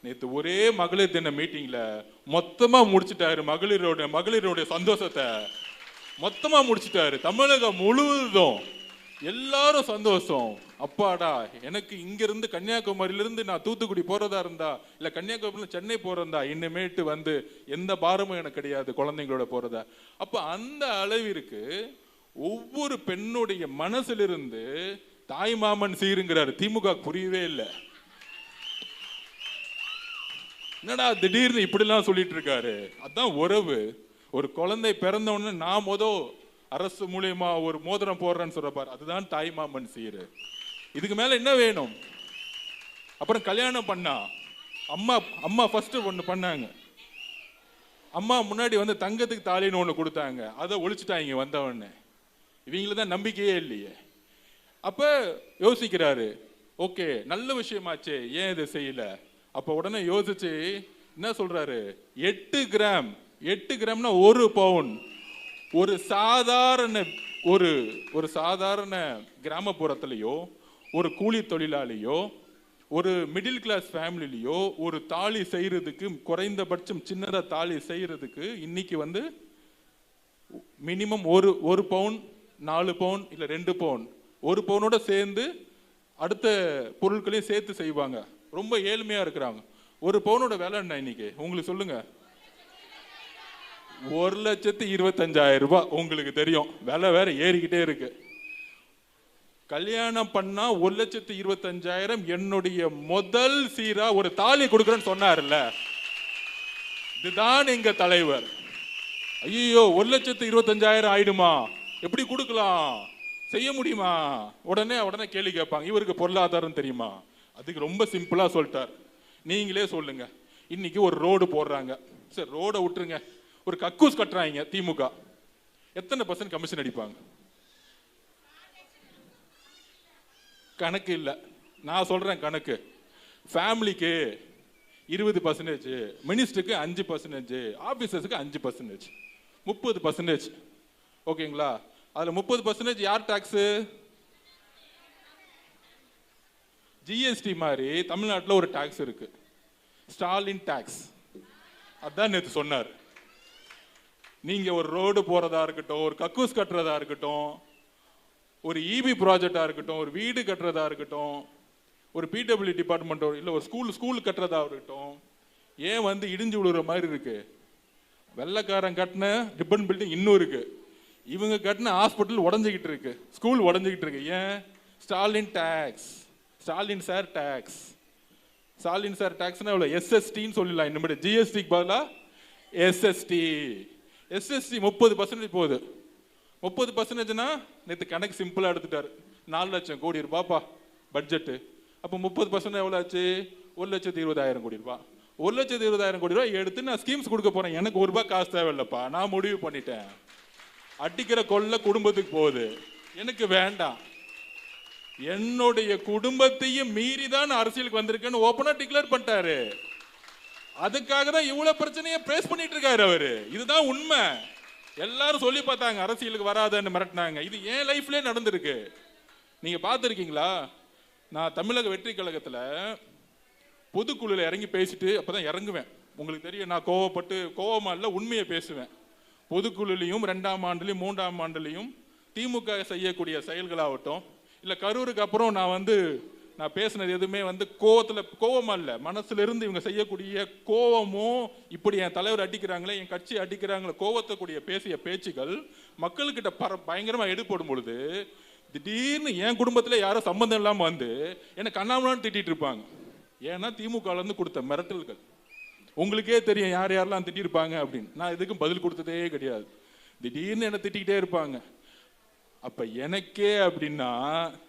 நேற்று ஒரே மகளிர் தின மீட்டிங்ல மொத்தமா முடிச்சிட்டாரு. மகளிரோட சந்தோஷத்தை மொத்தமா முடிச்சிட்டாரு. தமிழகம் முழுவதும் எல்லாரும் சந்தோஷம். அப்பாடா, எனக்கு இங்க இருந்து கன்னியாகுமரியிலிருந்து நான் தூத்துக்குடி போறதா இருந்தா, இல்ல கன்னியாகுமரியில சென்னை போறதா, இனிமேட்டு வந்து எந்த பாரமும் எனக்கு கிடையாது குழந்தைங்களோட போறதா. அப்ப அந்த அளவிற்கு ஒவ்வொரு பெண்ணுடைய மனசிலிருந்து தாய் மாமன் சீருங்கிறாரு. திமுக புரியவே இல்லை. என்னடா திடீர்னு இப்படிலாம் சொல்லிட்டு இருக்காரு? அதான் உறவு. ஒரு குழந்தை பிறந்த உடனே நான் அரசு மூலியமா ஒரு மோதிரம் போடுறேன்னு சொல்றப்பாரு, அதுதான் தாய் மாமன் சீரு. இதுக்கு மேல என்ன வேணும்? அப்புறம் கல்யாணம் பண்ணா அம்மா அம்மா ஃபர்ஸ்ட் ஒன்று பண்ணாங்க. அம்மா முன்னாடி வந்து தங்கத்துக்கு தாலின்னு ஒன்று கொடுத்தாங்க, அதை ஒழிச்சுட்டாங்க வந்தவொடனே. இவங்களுக்கு தான் நம்பிக்கையே இல்லையே. அப்ப யோசிக்கிறாரு, ஓகே நல்ல விஷயமாச்சே, ஏன் இதை செய்யல? அப்ப உடனே யோசிச்சு என்ன சொல்றாரு, 8 கிராம், 8 கிராம்னா 1 பவுன். ஒரு சாதாரண ஒரு சாதாரண கிராமப்புறத்திலேயோ ஒரு கூலி தொழிலாளியோ ஒரு மிடில் கிளாஸ் ஃபேமிலிலையோ ஒரு தாலி செய்யறதுக்கு, குறைந்தபட்சம் சின்னதா தாலி செய்யறதுக்கு இன்னைக்கு வந்து மினிமம் ஒரு பவுன், 4 பவுன் இல்ல 2 பவுன், 1 பவுனோட சேர்ந்து அடுத்த பொருட்களையும் சேர்த்து செய்வாங்க. ரொம்ப ஏழ்மையா இருக்கிறாங்க. 1 பவுனோட விலை என்ன இன்னைக்கு உங்களுக்கு சொல்லுங்க? 1,25,000 ரூபாய். உங்களுக்கு தெரியும், விலை வேற ஏறிக்கிட்டே இருக்கு. கல்யாணம் பண்ணா 1,25,000 என்னுடைய முதல் சீரா ஒரு தாலி கொடுக்குறேன்னு சொன்னார்ல, இதுதான் எங்க தலைவர். ஐயோ 1,25,000 ஆயிடுமா, எப்படி கொடுக்கலாம், செய்ய முடியுமா? உடனே கேள்வி கேட்பாங்க, இவருக்கு பொருளாதாரம் தெரியுமா? அதுக்கு ரொம்ப சிம்பிளா சொல்லிட்டார், நீங்களே சொல்லுங்க. இன்னைக்கு ஒரு ரோடு போடுறாங்க, சரி ரோடை விட்டுருங்க, ஒரு கக்கூஸ் கட்டுறாங்க திமுக, எத்தனை % கமிஷன் அடிப்பாங்க? கணக்கு இல்லை, நான் சொல்றேன் கணக்கு. ஃபேமிலிக்கு 20%, மினிஸ்டருக்கு 5%, ஆபீசர்ஸுக்கு 5%, 30%. ஓகேங்களா? அதுல 30% யார் டாக்ஸ்? ஜிஎஸ்டி மாதிரி தமிழ்நாட்டில் ஒரு டாக்ஸ் இருக்கு, ஸ்டாலின் டாக்ஸ். அதான் நேற்று சொன்னார். நீங்க ஒரு ரோடு போறதா இருக்கட்டும், ஒரு கக்கூஸ் கட்டுறதா இருக்கட்டும், ஒரு இபி ப்ராஜெக்டா இருக்கட்டும், ஒரு வீடு கட்டுறதா இருக்கட்டும், ஒரு பிடபிள்யூ டிபார்ட்மெண்ட் இல்லை ஒரு ஸ்கூல் கட்டுறதா இருக்கட்டும், ஏன் வந்து இடிஞ்சு விழுற மாதிரி இருக்கு? வெள்ளைக்காரன் கட்டின ரிப்பன் பில்டிங் இன்னும் இருக்கு, இவங்க கட்டின ஹாஸ்பிட்டல் உடஞ்சிக்கிட்டு இருக்கு, ஸ்கூல் உடஞ்சிக்கிட்டு இருக்கு. ஏன்? Stalin tax, Stalin sir tax. Stalin sir டாக்ஸ்னா எவ்வளோ? எஸ்எஸ்டின்னு சொல்லலாம், இனிமேல் ஜிஎஸ்டிக்கு பதிலாக எஸ்எஸ்டி. எஸ்எஸ்டி 30% போகுது. 30%னா நேற்று கணக்கு சிம்பிளா எடுத்துட்டாரு, 4 லட்சம் கோடி ரூபாய்ப்பா பட்ஜெட்டு. அப்போ 30% எவ்வளோ ஆச்சு? 1,20,000 கோடி ரூபாய். 1,20,000 கோடி ரூபாய் எடுத்து நான் ஸ்கீம்ஸ் கொடுக்க போறேன். எனக்கு ₹1 காசு தேவையில்லப்பா, நான் முடிவு பண்ணிட்டேன். அடிக்கிற கொள்ள குடும்பத்துக்கு போகுது, எனக்கு வேண்டாம். என்னுடைய குடும்பத்தையும் மீறி தான் அரசியலுக்கு வந்திருக்கேன்னு ஓப்பனா டிக்ளேர் பண்ணிட்டாரு. அதுக்காக தான் இவ்வளவு பிரச்சனையை பேஸ் பண்ணிட்டு இருக்காரு அவரு. இதுதான் உண்மை. எல்லாரும் சொல்லி பார்த்தாங்க அரசியலுக்கு வராதன்னு மிரட்டினாங்க. இது ஏன் லைஃப்லயே நடந்திருக்கு. நீங்க பார்த்துருக்கீங்களா? நான் தமிழக வெற்றி கழகத்துல பொதுக்குழுல இறங்கி பேசிட்டு அப்பதான் இறங்குவேன். உங்களுக்கு தெரியும், நான் கோவமா இல்ல, உண்மையை பேசுவேன். பொதுக்குழுலையும் 2ஆம் ஆண்டுலையும் 3ஆம் ஆண்டுலையும் திமுக செய்யக்கூடிய செயல்களாகட்டும், இல்ல கரூருக்கு அப்புறம் நான் பேசினது எதுவுமே கோவமா இல்ல, மனசுல இருந்து இவங்க செய்யக்கூடிய கோவமும், இப்படி என் தலைவர் அடிக்கிறாங்களே, என் கட்சி அடிக்கிறாங்களே, கோவத்தக்கூடிய பேசிய பேச்சுகள் மக்கள்கிட்ட பயங்கரமா எடுப்படும் பொழுது திடீர்னு என் குடும்பத்துல யாரும் சம்பந்தம் இல்லாம வந்து என்ன கண்ணாமலான்னு திட்டிட்டு இருப்பாங்க. ஏன்னா திமுக இருந்து கொடுத்த மிரட்டல்கள். உங்களுக்கே தெரியும் யார் யாரெல்லாம் திட்டிருப்பாங்க அப்படின்னு. நான் எதுக்கும் பதில் கொடுத்ததே கிடையாது. திடீர்னு என்ன திட்டிக்கிட்டே இருப்பாங்க. அப்ப எனக்கே அப்படின்னா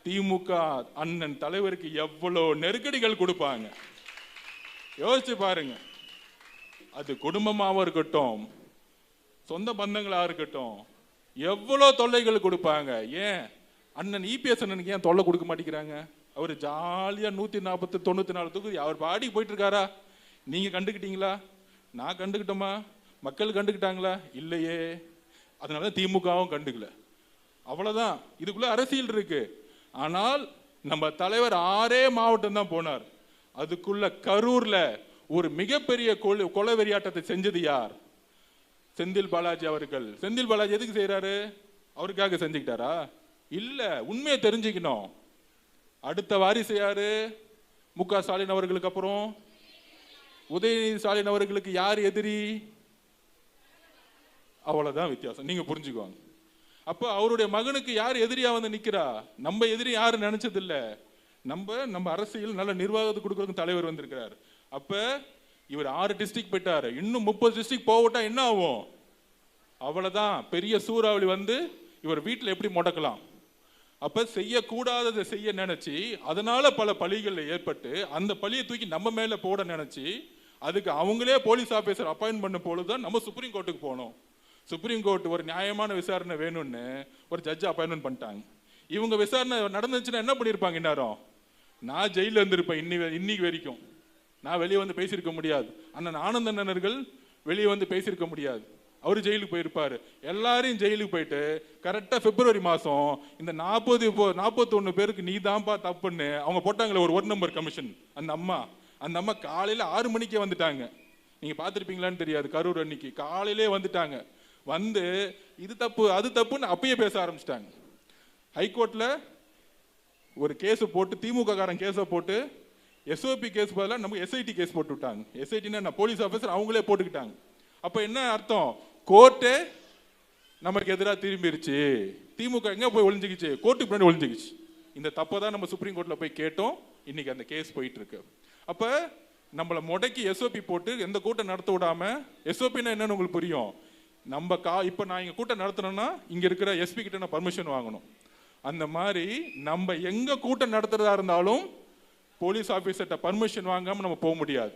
திமுக அண்ணன் தலைவருக்கு எவ்வளவு நெருக்கடிகள் கொடுப்பாங்க யோசிச்சு பாருங்க. அது குடும்பமாவும் இருக்கட்டும், சொந்த பந்தங்களா இருக்கட்டும், எவ்வளவு தொல்லைகள் கொடுப்பாங்க. ஏன் அண்ணன் இபிஎஸ் அண்ணனுக்கு ஏன் தொல்லை கொடுக்க மாட்டேங்கிறாங்க? அவர் ஜாலியா 194 தொகுதி அவர் பாடி போயிட்டு இருக்காரா? நீங்க கண்டுக்கிட்டீங்களா? நான் கண்டுக்கிட்டோமா? மக்கள் கண்டுக்கிட்டாங்களா? இல்லையே. அதனால திமுகவும் கண்டுக்கல. அவ்வளவுதான். இதுக்குள்ள அரசியல் இருக்கு. ஆனால் நம்ம தலைவர் 6 மாவட்டம் தான் போனார். அதுக்குள்ள கரூர்ல ஒரு மிகப்பெரிய கொலை வெறியாட்டத்தை செஞ்சது யார்? செந்தில் பாலாஜி அவர்கள். செந்தில் பாலாஜி எதுக்கு செய்யறாரு? அவருக்காக செஞ்சுக்கிட்டாரா? இல்ல. உண்மையை தெரிஞ்சுக்கணும். அடுத்த வாரிசு யாரு? மு.க. ஸ்டாலின் அவர்களுக்கு அப்புறம் உதயநிதி ஸ்டாலின் அவர்களுக்கு யார் எதிரி? அவ்வளவுதான் வித்தியாசம். நீங்க புரிஞ்சுக்குவாங்க. அப்ப அவருடைய மகனுக்கு யார் எதிரியா வந்து நிக்கிறா? நம்ம எதிரி யாரு நினைச்சது இல்ல. நம்ம அரசியல் நல்ல நிர்வாகத்துக்கு கொடுக்கறதுக்கு தலைவர் வந்திருக்கிறார். அப்ப இவர் 6 டிஸ்ட்ரிக்ட் போயிட்டாரு. இன்னும் 30 டிஸ்ட்ரிக்ட் போகட்டா என்ன ஆகும்? அவ்வளவுதான். பெரிய சூறாவளி வந்து இவர் வீட்டில் எப்படி முடக்கலாம்? அப்ப செய்யக்கூடாததை செய்ய நினைச்சு அதனால பல பழிகள் ஏற்பட்டு அந்த பழியை தூக்கி நம்ம மேல போட நினைச்சு அதுக்கு அவங்களே போலீஸ் ஆபீசர் அப்பாயின்ட் பண்ண பொழுதுதான் நம்ம சுப்ரீம் கோர்ட்டுக்கு போனோம். சுப்ரீம் கோர்ட் ஒரு நியாயமான விசாரணை வேணும்னு ஒரு ஜட்ஜ் அப்பாயின்மெண்ட் பண்ணிட்டாங்க. இவங்க விசாரணை நடந்துச்சுன்னா என்ன பண்ணியிருப்பாங்க? இந்நேரம் நான் ஜெயிலில் இருந்திருப்பேன். இன்னைக்கு வரைக்கும் நான் வெளியே வந்து பேசியிருக்க முடியாது. அண்ணன் ஆனந்த அண்ணனர்கள் வெளியே வந்து பேசியிருக்க முடியாது. அவர் ஜெயிலுக்கு போயிருப்பாரு. எல்லாரையும் ஜெயிலுக்கு போயிட்டு கரெக்டாக பிப்ரவரி மாதம் இந்த 41 பேருக்கு நீ தான்ப்பா தப்புன்னு அவங்க போட்டாங்களே ஒரு நம்பர் கமிஷன். அந்த அம்மா காலையில் 6 மணிக்கே வந்துட்டாங்க. நீங்கள் பார்த்துருப்பீங்களான்னு தெரியாது. கரூர் அன்னைக்கு காலையிலே வந்துட்டாங்க. வந்து இது தப்பு அது தப்புன்னு அப்பயே பேச ஆரம்பிச்சிட்டாங்க. ஹைகோர்ட்டில் ஒரு கேஸை போட்டு திமுக காரன் கேஸை போட்டு எஸ்ஓபி கேஸ் பதிலாக நமக்கு எஸ்ஐடி கேஸ் போட்டு விட்டாங்க. எஸ்ஐடினா போலீஸ் ஆஃபீஸர் அவங்களே போட்டுக்கிட்டாங்க. அப்போ என்ன அர்த்தம்? கோர்ட்டே நமக்கு எதிராக திரும்பிடுச்சு. திமுக எங்கே போய் ஒளிஞ்சிக்கிச்சு? கோர்ட்டுக்கு முன்னாடி ஒளிஞ்சிக்கிச்சு. இந்த தப்பை தான் நம்ம சுப்ரீம் கோர்ட்டில் போய் கேட்டோம். இன்னைக்கு அந்த கேஸ் போயிட்டு இருக்கு. அப்போ நம்மளை முடக்கி எஸ்ஓபி போட்டு எந்த கூட்டம் நடத்த விடாம, எஸ்ஓபின்னா என்னன்னு உங்களுக்கு புரியும். நம்ம இப்போ நான் இங்கே கூட்டம் நடத்தணும்னா இங்கே இருக்கிற எஸ்பி கிட்ட நான் பர்மிஷன் வாங்கணும். அந்த மாதிரி நம்ம எங்க கூட்டம் நடத்துறதா இருந்தாலும் போலீஸ் ஆபீசர்கிட்ட பர்மிஷன் வாங்காம நம்ம போக முடியாது.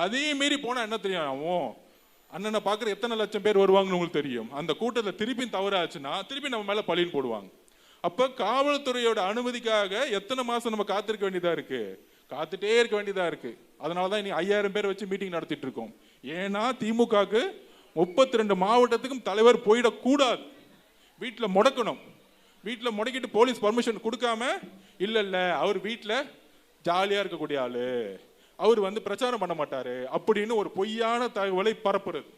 அதே மீறி போனா என்ன தெரியும்? அவன் அண்ணனை பார்க்குற எத்தனை லட்சம் பேர் வருவாங்கன்னு உங்களுக்கு தெரியும். அந்த கூட்டத்தில் திருப்பி தவறாச்சுன்னா திருப்பி நம்ம மேல பழின்னு போடுவாங்க. அப்ப காவல்துறையோட அனுமதிக்காக எத்தனை மாசம் நம்ம காத்திருக்க வேண்டியதா இருக்கு? காத்துட்டே இருக்க வேண்டியதா இருக்கு. அதனாலதான் இனி 5000 பேர் வச்சு மீட்டிங் நடத்திட்டு இருக்கோம். ஏன்னா திமுகக்கு 32 மாவட்டத்துக்கும் தலைவர் போயிடக்கூடாது. வீட்டில் முடக்கணும். வீட்டில் முடக்கிட்டு போலீஸ் பர்மிஷன் கொடுக்காம இல்ல அவர் வீட்டில் ஜாலியா இருக்கக்கூடிய ஆளு, அவர் வந்து பிரச்சாரம் பண்ண மாட்டாரு அப்படின்னு ஒரு பொய்யான தகவலை பரப்புறது.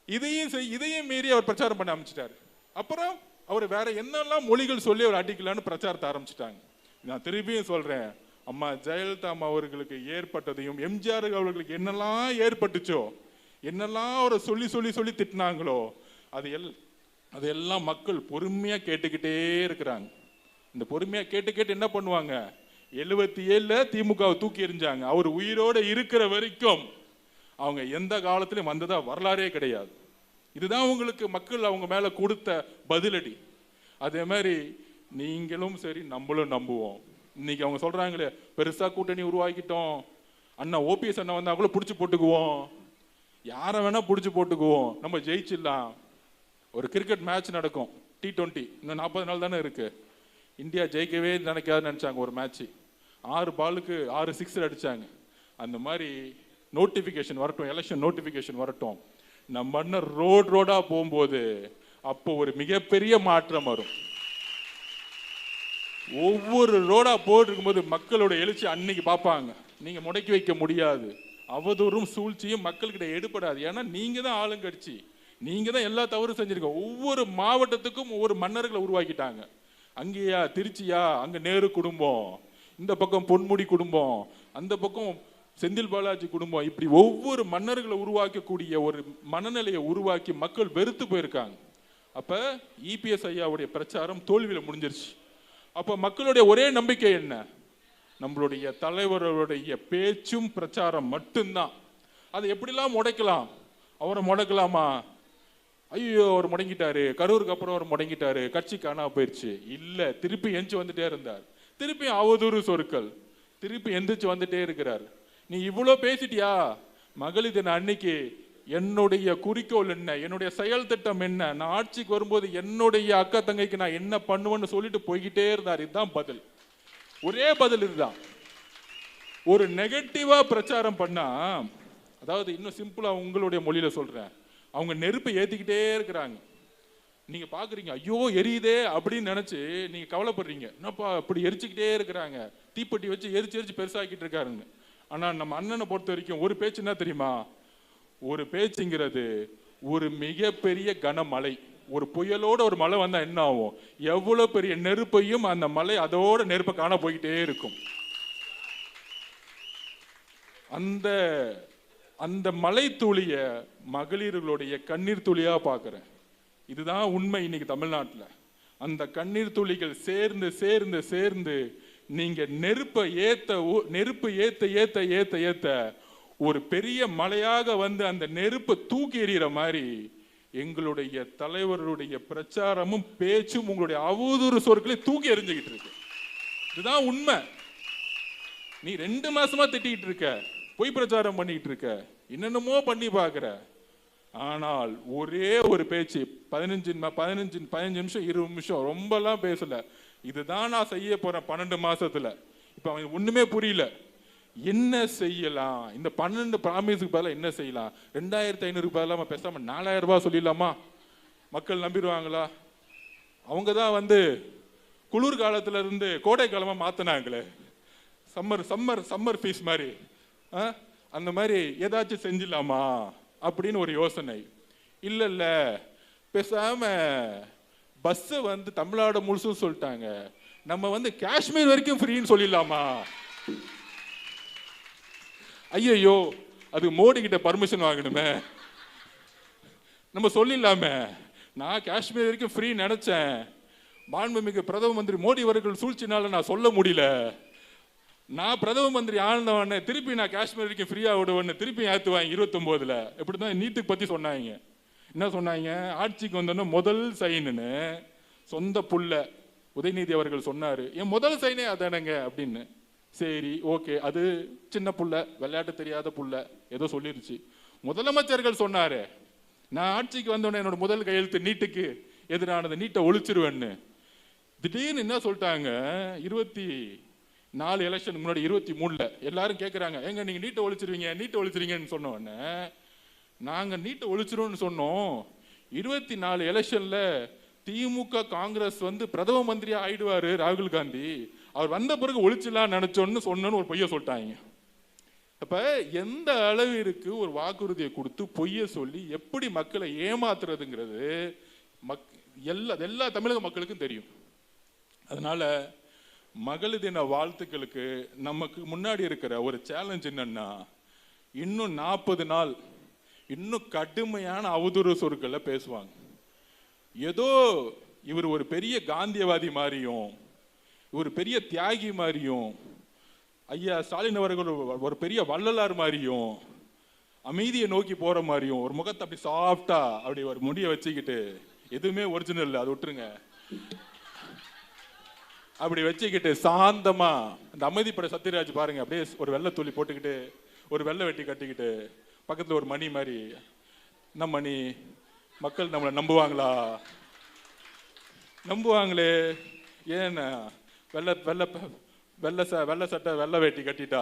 இதையும் மீறி அவர் பிரச்சாரம் பண்ண ஆரம்பிச்சிட்டாரு. அப்புறம் அவர் வேற என்னெல்லாம் மொழிகள் சொல்லி அவர் அடிக்கலான்னு பிரச்சாரத்தை ஆரம்பிச்சிட்டாங்க. நான் திரும்பியும் சொல்றேன், அம்மா ஜெயலலிதா அம்மா அவர்களுக்கு ஏற்பட்டதையும் எம்ஜிஆர் அவர்களுக்கு என்னெல்லாம் ஏற்பட்டுச்சோ, என்னெல்லாம் அவரை சொல்லி சொல்லி சொல்லி திட்டினாங்களோ அதெல்லாம் மக்கள் பொறுமையா கேட்டுக்கிட்டே இருக்கிறாங்க. இந்த பொறுமையா கேட்டு என்ன பண்ணுவாங்க? 77 திமுகவை தூக்கி எறிஞ்சாங்க. அவர் உயிரோட இருக்கிற வரைக்கும் அவங்க எந்த காலத்திலும் வந்ததா வரலாறே கிடையாது. இதுதான் உங்களுக்கு மக்கள் அவங்க மேல கொடுத்த பதிலடி. அதே மாதிரி நீங்களும் சரி நம்மளும் நம்புவோம். இன்னைக்கு அவங்க சொல்றாங்களே பெருசா கூட்டணி உருவாக்கிட்டோம், அண்ணா ஓபிஎஸ் அண்ணா வந்தா கூட பிடிச்சி போட்டுக்குவோம், யாரை வேணா பிடிச்சி போட்டுக்குவோம், நம்ம ஜெயிச்சிடலாம். ஒரு கிரிக்கெட் மேட்ச் நடக்கும் T20, இன்னும் 40 நாள் தானே இருக்கு. இந்தியா ஜெயிக்கவே நினைக்காதுன்னு நினைச்சாங்க. ஒரு மேட்ச் 6 பாலுக்கு 6 சிக்ஸர் அடிச்சாங்க. அந்த மாதிரி நோட்டிபிகேஷன் வரட்டும், எலெக்ஷன் நோட்டிபிகேஷன் வரட்டும். நம்ம அண்ணன் ரோடா போகும்போது அப்போ ஒரு மிகப்பெரிய மாற்றம் வரும். ஒவ்வொரு ரோடா போட்டு இருக்கும்போது மக்களோட எழுச்சி அன்னைக்கு பார்ப்பாங்க. நீங்க முடக்கி வைக்க முடியாது. அவதூறும் சூழ்ச்சியும் மக்கள்கிட்ட எடுபடாது. ஏன்னா நீங்க தான் ஆளுங்கட்சி, நீங்க தான் எல்லா தவறும் செஞ்சிருக்க. ஒவ்வொரு மாவட்டத்துக்கும் ஒவ்வொரு மன்னர்களை உருவாக்கிட்டாங்க. அங்கேயா திருச்சியா, அங்க நேரு குடும்பம், இந்த பக்கம் பொன்முடி குடும்பம், அந்த பக்கம் செந்தில் பாலாஜி குடும்பம், இப்படி ஒவ்வொரு மன்னர்களை உருவாக்கக்கூடிய ஒரு மனநிலையை உருவாக்கி மக்கள் வெறுத்து போயிருக்காங்க. அப்ப இபிஎஸ் ஐயாவுடைய பிரச்சாரம் தோல்வியில முடிஞ்சிருச்சு. அப்ப மக்களுடைய ஒரே நம்பிக்கை என்ன? நம்மளுடைய தலைவருடைய பேச்சும் பிரச்சாரம் மட்டும்தான். அதை எப்படிலாம் முடக்கலாம்? அவரை முடக்கலாமா? ஐயோ அவர் முடங்கிட்டாரு, கரூருக்கு அப்புறம் அவர் முடங்கிட்டாரு, கட்சி காணா போயிடுச்சு. இல்ல, திருப்பி எந்திச்சு வந்துட்டே இருந்தார். திருப்பி அவதூறு சொற்கள், திருப்பி எந்திரிச்சு வந்துட்டே இருக்கிறார். நீ இவ்வளோ பேசிட்டியா? மகளிர் தின அன்னைக்கு என்னுடைய குறிக்கோள் என்ன, என்னுடைய செயல் திட்டம் என்ன, நான் ஆட்சிக்கு வரும்போது என்னுடைய அக்கா தங்கைக்கு நான் என்ன பண்ணுவேன்னு சொல்லிட்டு போய்கிட்டே இருந்தார். இதுதான் பதில். ஒரே பதில் இதுதான். ஒரு நெகட்டிவா பிரச்சாரம் பண்ணா, அதாவது இன்னும் சிம்பிளா உங்களுடைய மொழியில சொல்றேன், அவங்க நெருப்பை ஏத்திக்கிட்டே இருக்கிறாங்க. நீங்க பாக்குறீங்க ஐயோ எரியுதே அப்படின்னு நினைச்சு நீங்க கவலைப்படுறீங்க. என்னப்பா இப்படி எரிச்சுக்கிட்டே இருக்கிறாங்க, தீப்பெட்டி வச்சு எரிச்சு பெருசாக்கிட்டு இருக்காருங்க. ஆனா நம்ம அண்ணனை பொறுத்த வரைக்கும் ஒரு பேச்சு என்ன தெரியுமா? ஒரு பேச்சுங்கிறது ஒரு மிகப்பெரிய கனமழை. ஒரு புயலோட ஒரு மழை வந்தா என்ன ஆகும்? எவ்வளவு பெரிய நெருப்பையும் அந்த மழை அதோட நெருப்பை காண போய்கிட்டே இருக்கும். அந்த அந்த மலை துளிய மகளிர்களுடைய கண்ணீர் துளியா பார்க்கிறேன். இதுதான் உண்மை. இன்னைக்கு தமிழ்நாட்டில் அந்த கண்ணீர் துளிகள் சேர்ந்து சேர்ந்து சேர்ந்து நீங்க நெருப்பு ஏத்த ஏத்த ஏத்த ஏத்த ஒரு பெரிய மலையாக வந்து அந்த நெருப்பை தூக்கி எறிகிற மாதிரி எங்களுடைய தலைவருடைய பிரச்சாரமும் பேச்சும் உங்களுடைய அவதூறு சொற்களை தூக்கி எறிஞ்சுக்கிட்டு இருக்கு. இதுதான் உண்மை. நீ 2 மாசமா திட்டிக்கிட்டு இருக்க, பொய் பிரச்சாரம் பண்ணிட்டு இருக்க, என்னென்னமோ பண்ணி பார்க்குற. ஆனால் ஒரே ஒரு பேச்சு 15 நிமிஷம் 20 நிமிஷம் ரொம்பலாம் பேசல. இதுதான் நான் செய்ய போறேன் 12 மாசத்துல. இப்ப அவன் ஒண்ணுமே புரியல. என்ன செய்யலாம்? இந்த 12 ப்ராமிஸுக்கு பதிலாக என்ன செய்யலாம்? 2500 பதிலாக பேசாம 4000 ரூபாய் சொல்லிடலாமா? மக்கள் நம்பிடுவாங்களா? அவங்க தான் வந்து குளிர் காலத்துல இருந்து கோடை காலமா மாத்தினாங்களே, சம்மர் ஃபீஸ் மாதிரி. அந்த மாதிரி ஏதாச்சும் செஞ்சிடலாமா அப்படின்னு ஒரு யோசனை. இல்ல பேசாம பஸ் வந்து தமிழ்நாடு முழுசும் சொல்லிட்டாங்க, நம்ம வந்து காஷ்மீர் வரைக்கும் ஃப்ரீன்னு சொல்லிடலாமா? ஐயோ, அது மோடி கிட்ட பர்மிஷன் வாங்கணுமே. நம்ம சொல்லிடலாமே, நான் காஷ்மீர் வரைக்கும் ஃப்ரீ நினைச்சேன், மாண்புமிகு பிரதம மந்திரி மோடி அவர்கள் சூழ்ச்சினால நான் சொல்ல முடியல. நான் பிரதம மந்திரி ஆனவன திருப்பி நான் காஷ்மீர் வரைக்கும் ஃப்ரீயா விடுவேன்னு திருப்பி ஏற்றுவாங்க 29ல். இப்படிதான் நீட்டுக்கு பத்தி சொன்னாங்க. என்ன சொன்னாங்க? ஆட்சிக்கு வந்தோன்னு முதல் சைனுன்னு சொந்த புள்ள உதயநிதி அவர்கள் சொன்னாரு. என் முதல் சைனே அதானங்க அப்படின்னு. சரி, ஓகே, அது சின்ன புள்ள, விளையாட்டு தெரியாத புள்ள, ஏதோ சொல்லிருச்சு. முதலமைச்சர்கள் சொன்னாரு, நான் ஆட்சிக்கு வந்தோடனே என்னோட முதல் கையெழுத்து நீட்டுக்கு எதிரானது, நீட்டை ஒழிச்சிருவேன்னு. திடீர்னு என்ன சொல்லிட்டாங்க, 24 எலெக்ஷன் முன்னாடி 23ல் எல்லாரும் கேட்குறாங்க, எங்க நீங்க நீட்டை ஒழிச்சிருவீங்கன்னு சொன்ன உடனே நாங்க நீட்டை ஒழிச்சிருவோம்னு சொன்னோம். 24 எலெக்ஷன்ல திமுக காங்கிரஸ் வந்து பிரதம மந்திரியா ஆயிடுவாரு ராகுல் காந்தி, அவர் வந்த பிறகு ஒழிச்சிடலாம் நினைச்சோன்னு சொன்னு ஒரு பொய்ய சொல்லிட்டாங்க. அப்ப எந்த அளவிற்கு ஒரு வாக்குறுதியை கொடுத்து பொய்ய சொல்லி எப்படி மக்களை ஏமாத்துறதுங்கிறது எல்லா தமிழக மக்களுக்கும் தெரியும். அதனால மகளிர் தின வாழ்த்துக்களுக்கு நமக்கு முன்னாடி இருக்கிற ஒரு சேலஞ்ச் என்னன்னா, இன்னும் 40 நாள் இன்னும் கடுமையான அவதூறு சொற்களை பேசுவாங்க. ஏதோ இவர் ஒரு பெரிய காந்தியவாதி மாதிரியும், ஒரு பெரிய தியாகி மாதிரியும், ஐயா ஸ்டாலின் அவர்கள் ஒரு பெரிய வள்ளலார் மாதிரியும், அமைதியை நோக்கி போற மாதிரியும், ஒரு முகத்தை அப்படி சாஃப்டா அப்படி ஒரு முடியை வச்சுக்கிட்டு, எதுவுமே ஒரிஜினல் இல்லை, அது விட்டுருங்க, அப்படி வச்சுக்கிட்டு சாந்தமா அந்த அமைதிப்பட சத்யராஜ் பாருங்க, அப்படியே ஒரு வெள்ளை துளி போட்டுக்கிட்டு ஒரு வெள்ளை வெட்டி கட்டிக்கிட்டு பக்கத்துல ஒரு மணி மாதிரி, என்ன மணி, மக்கள் நம்மளை நம்புவாங்களா? நம்புவாங்களே. ஏன்னா வெள்ளை சட்டை வெள்ளை வேட்டி கட்டிட்டா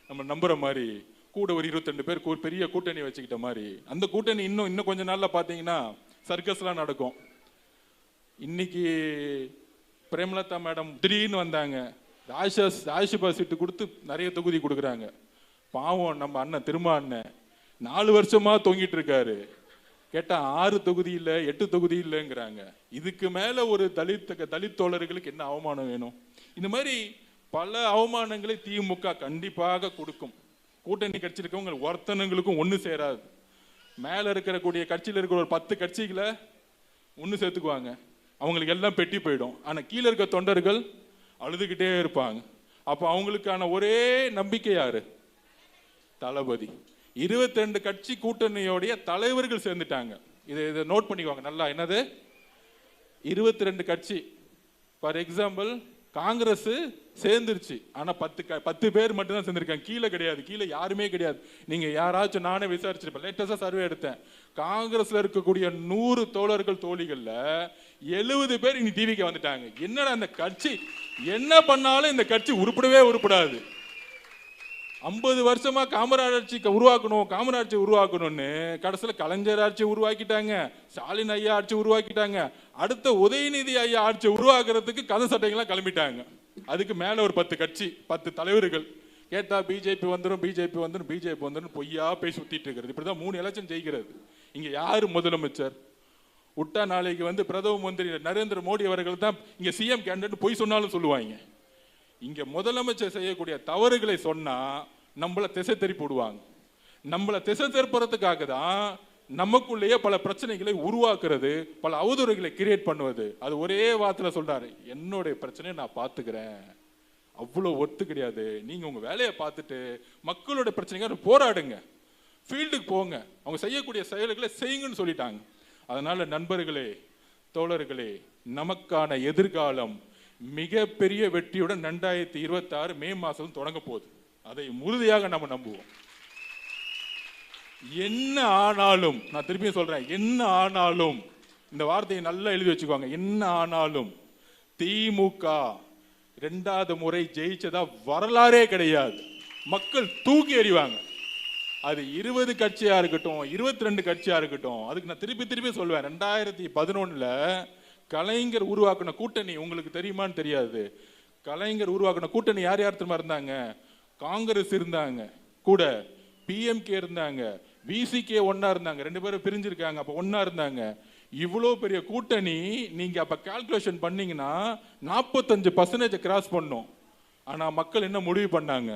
நம்ம நம்புற மாதிரி, கூட ஒரு 22 பேர் பெரிய கூட்டணி வச்சுக்கிட்ட மாதிரி. அந்த கூட்டணி இன்னும் கொஞ்ச நாள்ல பாத்தீங்கன்னா சர்க்கஸ்லாம் நடக்கும். இன்னைக்கு பிரேமலதா மேடம் திடீர்னு வந்தாங்க, ராஜ்யசபா சீட்டு கொடுத்து நிறைய தொகுதி கொடுக்குறாங்க. பாவம் நம்ம அண்ணன் திரும்ப அண்ணன் 4 வருஷமா தொங்கிட்டு இருக்காரு. கேட்டா 6 தொகுதி இல்லை 8 தொகுதி இல்லைங்கிறாங்க. இதுக்கு மேல ஒரு தலித் தோழர்களுக்கு என்ன அவமானம் வேணும்? இந்த மாதிரி பல அவமானங்களை திமுக கண்டிப்பாக கொடுக்கும். கூட்டணி கட்சி இருக்கவங்க ஒருத்தனுங்களுக்கும் ஒண்ணு சேராது. மேல இருக்கக்கூடிய கட்சியில இருக்கிற ஒரு 10 கட்சிகளை ஒண்ணு சேர்த்துக்குவாங்க, அவங்களுக்கு எல்லாம் பெட்டி போயிடும். ஆனா கீழே இருக்க தொண்டர்கள் அழுதுகிட்டே இருப்பாங்க. அப்ப அவங்களுக்கான ஒரே நம்பிக்கை யாரு? தளபதி. 22 கட்சி கூட்டணியோடைய தலைவர்கள் சேர்ந்துட்டாங்க. இதை நோட் பண்ணிக்குவாங்க நல்லா. என்னது 22 கட்சி? ஃபார் எக்ஸாம்பிள் காங்கிரஸ் சேர்ந்துருச்சு, ஆனா 10 பேர் மட்டும் தான் சேர்ந்திருக்காங்க, கீழே கிடையாது, கீழே யாருமே கிடையாது. நீங்க யாராச்சும், நானே விசாரிச்சிருப்பேன், லேட்டஸ்டா சர்வே எடுத்தேன், காங்கிரஸ்ல இருக்கக்கூடிய 100 தோழர்கள் தோழிகள்ல 70 பேர் இனி டிவிக்கு வந்துட்டாங்க. என்னடா அந்த கட்சி என்ன பண்ணாலும் இந்த கட்சி உருப்படாது. 50 வருஷமா காமராட்சி உருவாக்கணும்னு கடைசியில் கலைஞர் ஆட்சி உருவாக்கிட்டாங்க, ஸ்டாலின் ஐயா ஆட்சி உருவாக்கிட்டாங்க, அடுத்த உதயநிதி ஐயா ஆட்சி உருவாக்குறதுக்கு கதை சட்டைகள்லாம் கிளம்பிட்டாங்க. அதுக்கு மேல ஒரு 10 கட்சி 10 தலைவர்கள். கேட்டா பிஜேபி வந்துடும் பொய்யா போய் சுத்திட்டு இருக்கிறது. இப்படிதான் 3 எலெக்ஷன் ஜெயிக்கிறது. இங்க யாரு முதலமைச்சர்? விட்டா நாளைக்கு பிரதம மந்திரி நரேந்திர மோடி அவர்கள் தான் இங்க சிஎம் கேண்டிடேட் பொய் சொன்னாலும் சொல்லுவாங்க. இங்க முதலமைச்சர் செய்யக்கூடிய தவறுகளை சொன்னா நம்மளை திசை திருப்பி விடுவாங்க. நம்மளை திசை திருப்புறதுக்காக தான் நமக்குள்ளேயே பல பிரச்சனைகளை உருவாக்குறது, பல அவதூறுகளை கிரியேட் பண்ணுவது. அது ஒரே வார்த்தையில சொல்றாரு, என்னுடைய பிரச்சனையை நான் பாத்துக்கிறேன். அவ்வளவு ஒத்து கிடையாது. நீங்க உங்க வேலையை பார்த்துட்டு மக்களோட பிரச்சனைக்காக போராடுங்க, ஃபீல்டுக்கு போங்க, அவங்க செய்யக்கூடிய செயல்களை செய்யுங்கன்னு சொல்லிட்டாங்க. அதனால நண்பர்களே, தோழர்களே, நமக்கான எதிர்காலம் மிகப்பெரிய வெற்றியுடன் 2026 மே மாதம் தொடங்க போகுது. அதை உறுதியாக நம்ம நம்புவோம். என்ன ஆனாலும், நான் திருப்பியும் சொல்றேன், என்ன ஆனாலும், இந்த வார்த்தையை நல்லா எழுதி வச்சுக்கோங்க, என்ன ஆனாலும் திமுக 2வது முறை ஜெயிச்சதா வரலாறே கிடையாது. மக்கள் தூக்கி எறிவாங்க. அது 20 கட்சியா இருக்கட்டும், 22 கட்சியா இருக்கட்டும். அதுக்கு நான் திருப்பி சொல்வேன், 2011 கலைஞர் உருவாக்கின கூட்டணி உங்களுக்கு தெரியுமான்னு தெரியாது. கலைஞர் உருவாக்கின கூட்டணி யார் யார் தெரியுமா இருந்தாங்க? காங்கிரஸ் இருந்தாங்க கூட, பிஎம்கே இருந்தாங்க, விசிகே ஒன்னா இருந்தாங்க, 2 பேரும் பிரிஞ்சிருக்காங்க, அப்ப ஒன்னா இருந்தாங்க. இவ்வளோ பெரிய கூட்டணி நீங்க அப்ப கால்குலேஷன் பண்ணீங்கன்னா 45% கிராஸ் பண்ணும். ஆனா மக்கள் என்ன முடிவு பண்ணாங்க?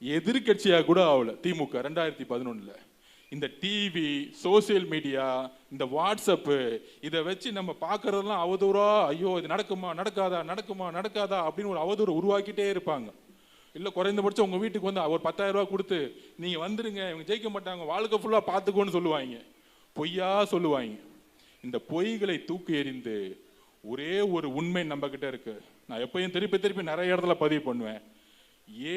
எதிர்கட்சியா கூட ஆகல திமுக 2011. இந்த டிவி, சோசியல் மீடியா, இந்த வாட்ஸ்அப்பு, இதை வச்சு நம்ம பார்க்கறதெல்லாம் அவதூறா, ஐயோ இது நடக்குமா நடக்காதா, நடக்குமா நடக்காதா அப்படின்னு ஒரு அவதூறு உருவாக்கிட்டே இருப்பாங்க. இல்லை குறைந்தபட்சம் உங்கள் வீட்டுக்கு வந்து ஒரு 10,000 ரூபா கொடுத்து நீங்கள் வந்துடுங்க, இவங்க ஜெயிக்க மாட்டாங்க, வாழ்க்கை ஃபுல்லாக பார்த்துக்கோன்னு சொல்லுவாங்க. பொய்யா சொல்லுவாங்க. இந்த பொய்களை தூக்கி எறிந்து ஒரே ஒரு உண்மை நம்ம கிட்ட இருக்கு. நான் எப்பயும் திருப்பி நிறைய இடத்துல பதிவு பண்ணுவேன்.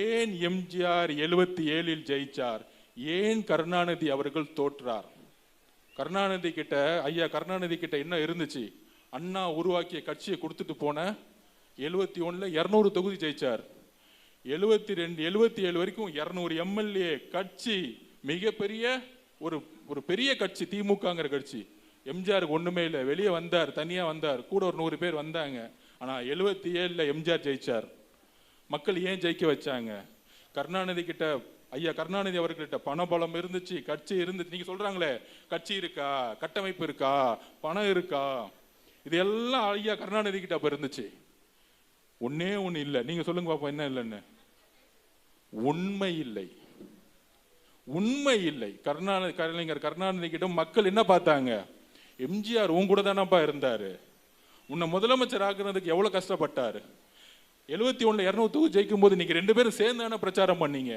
ஏன் எம்ஜிஆர் 77 ஜெயிச்சார்? ஏன் கருணாநிதி அவர்கள் தோற்றார்? கருணாநிதி கிட்ட, ஐயா கருணாநிதி கிட்ட என்ன இருந்துச்சு? அண்ணா உருவாக்கிய கட்சியை கொடுத்துட்டு போன 71 200 தொகுதி ஜெயிச்சார். 72 77 வரைக்கும் 200 எம்எல்ஏ கட்சி, மிகப்பெரிய ஒரு பெரிய கட்சி திமுகங்கிற கட்சி. எம்ஜிஆருக்கு ஒண்ணுமே இல்லை, வெளியே வந்தார், தனியா வந்தார், கூட ஒரு 100 பேர் வந்தாங்க. ஆனா 77 எம்ஜிஆர் ஜெயிச்சார். மக்கள் ஏன் ஜெயிக்க வச்சாங்க? கருணாநிதி கிட்ட, ஐயா கருணாநிதி அவர்கிட்ட பணபலம் இருந்துச்சு, கட்சி இருந்துச்சு. நீங்க சொல்றாங்களே கட்சி இருக்கா, கட்டமைப்பு இருக்கா, பணம் இருக்கா, இது எல்லாம் ஐயா கருணாநிதி கிட்ட அப்ப இருந்துச்சு. ஒன்னே ஒண்ணு இல்லை. நீங்க சொல்லுங்க பாப்போம் என்ன இல்லைன்னு. உண்மை இல்லை, உண்மை இல்லை. கலைஞர் கருணாநிதி கிட்ட மக்கள் என்ன பார்த்தாங்க? எம்ஜிஆர் உன் கூட தானப்பா இருந்தாரு, உன்னை முதலமைச்சர் ஆக்குறதுக்கு எவ்வளவு கஷ்டப்பட்டாரு. 71 200 தொகுதி ஜெயிக்கும் போது நீங்க 2 பேரும் சேர்ந்தான பிரச்சாரம் பண்ணீங்க.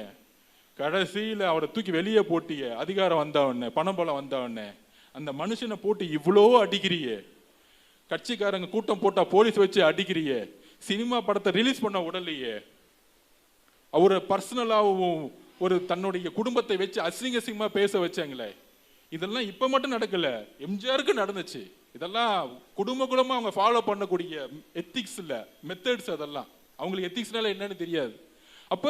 கடைசியில அவரை தூக்கி வெளியே போட்டிய, அதிகாரம் வந்தவொடனே, பணபலம் வந்தவொடனே அந்த மனுஷனை போட்டு இவ்வளோ அடிக்கிறியே. கட்சிக்காரங்க கூட்டம் போட்டா போலீஸ் வச்சு அடிக்கிறியே. சினிமா படத்தை ரிலீஸ் பண்ண உடலையே. அவரை பர்சனலாகவும் ஒரு தன்னுடைய குடும்பத்தை வச்சு அசிங்கமா பேச வச்சாங்களே. இதெல்லாம் இப்ப மட்டும் நடக்கல, எம்ஜிஆருக்கு நடந்துச்சு. இதெல்லாம் குடும்பமா அவங்க ஃபாலோ பண்ணக்கூடிய எத்திக்ஸ் இல்ல, மெத்தட்ஸ். அதெல்லாம் அவங்களுக்கு எத்திக்ஸ்னால என்னன்னு தெரியாது. அப்ப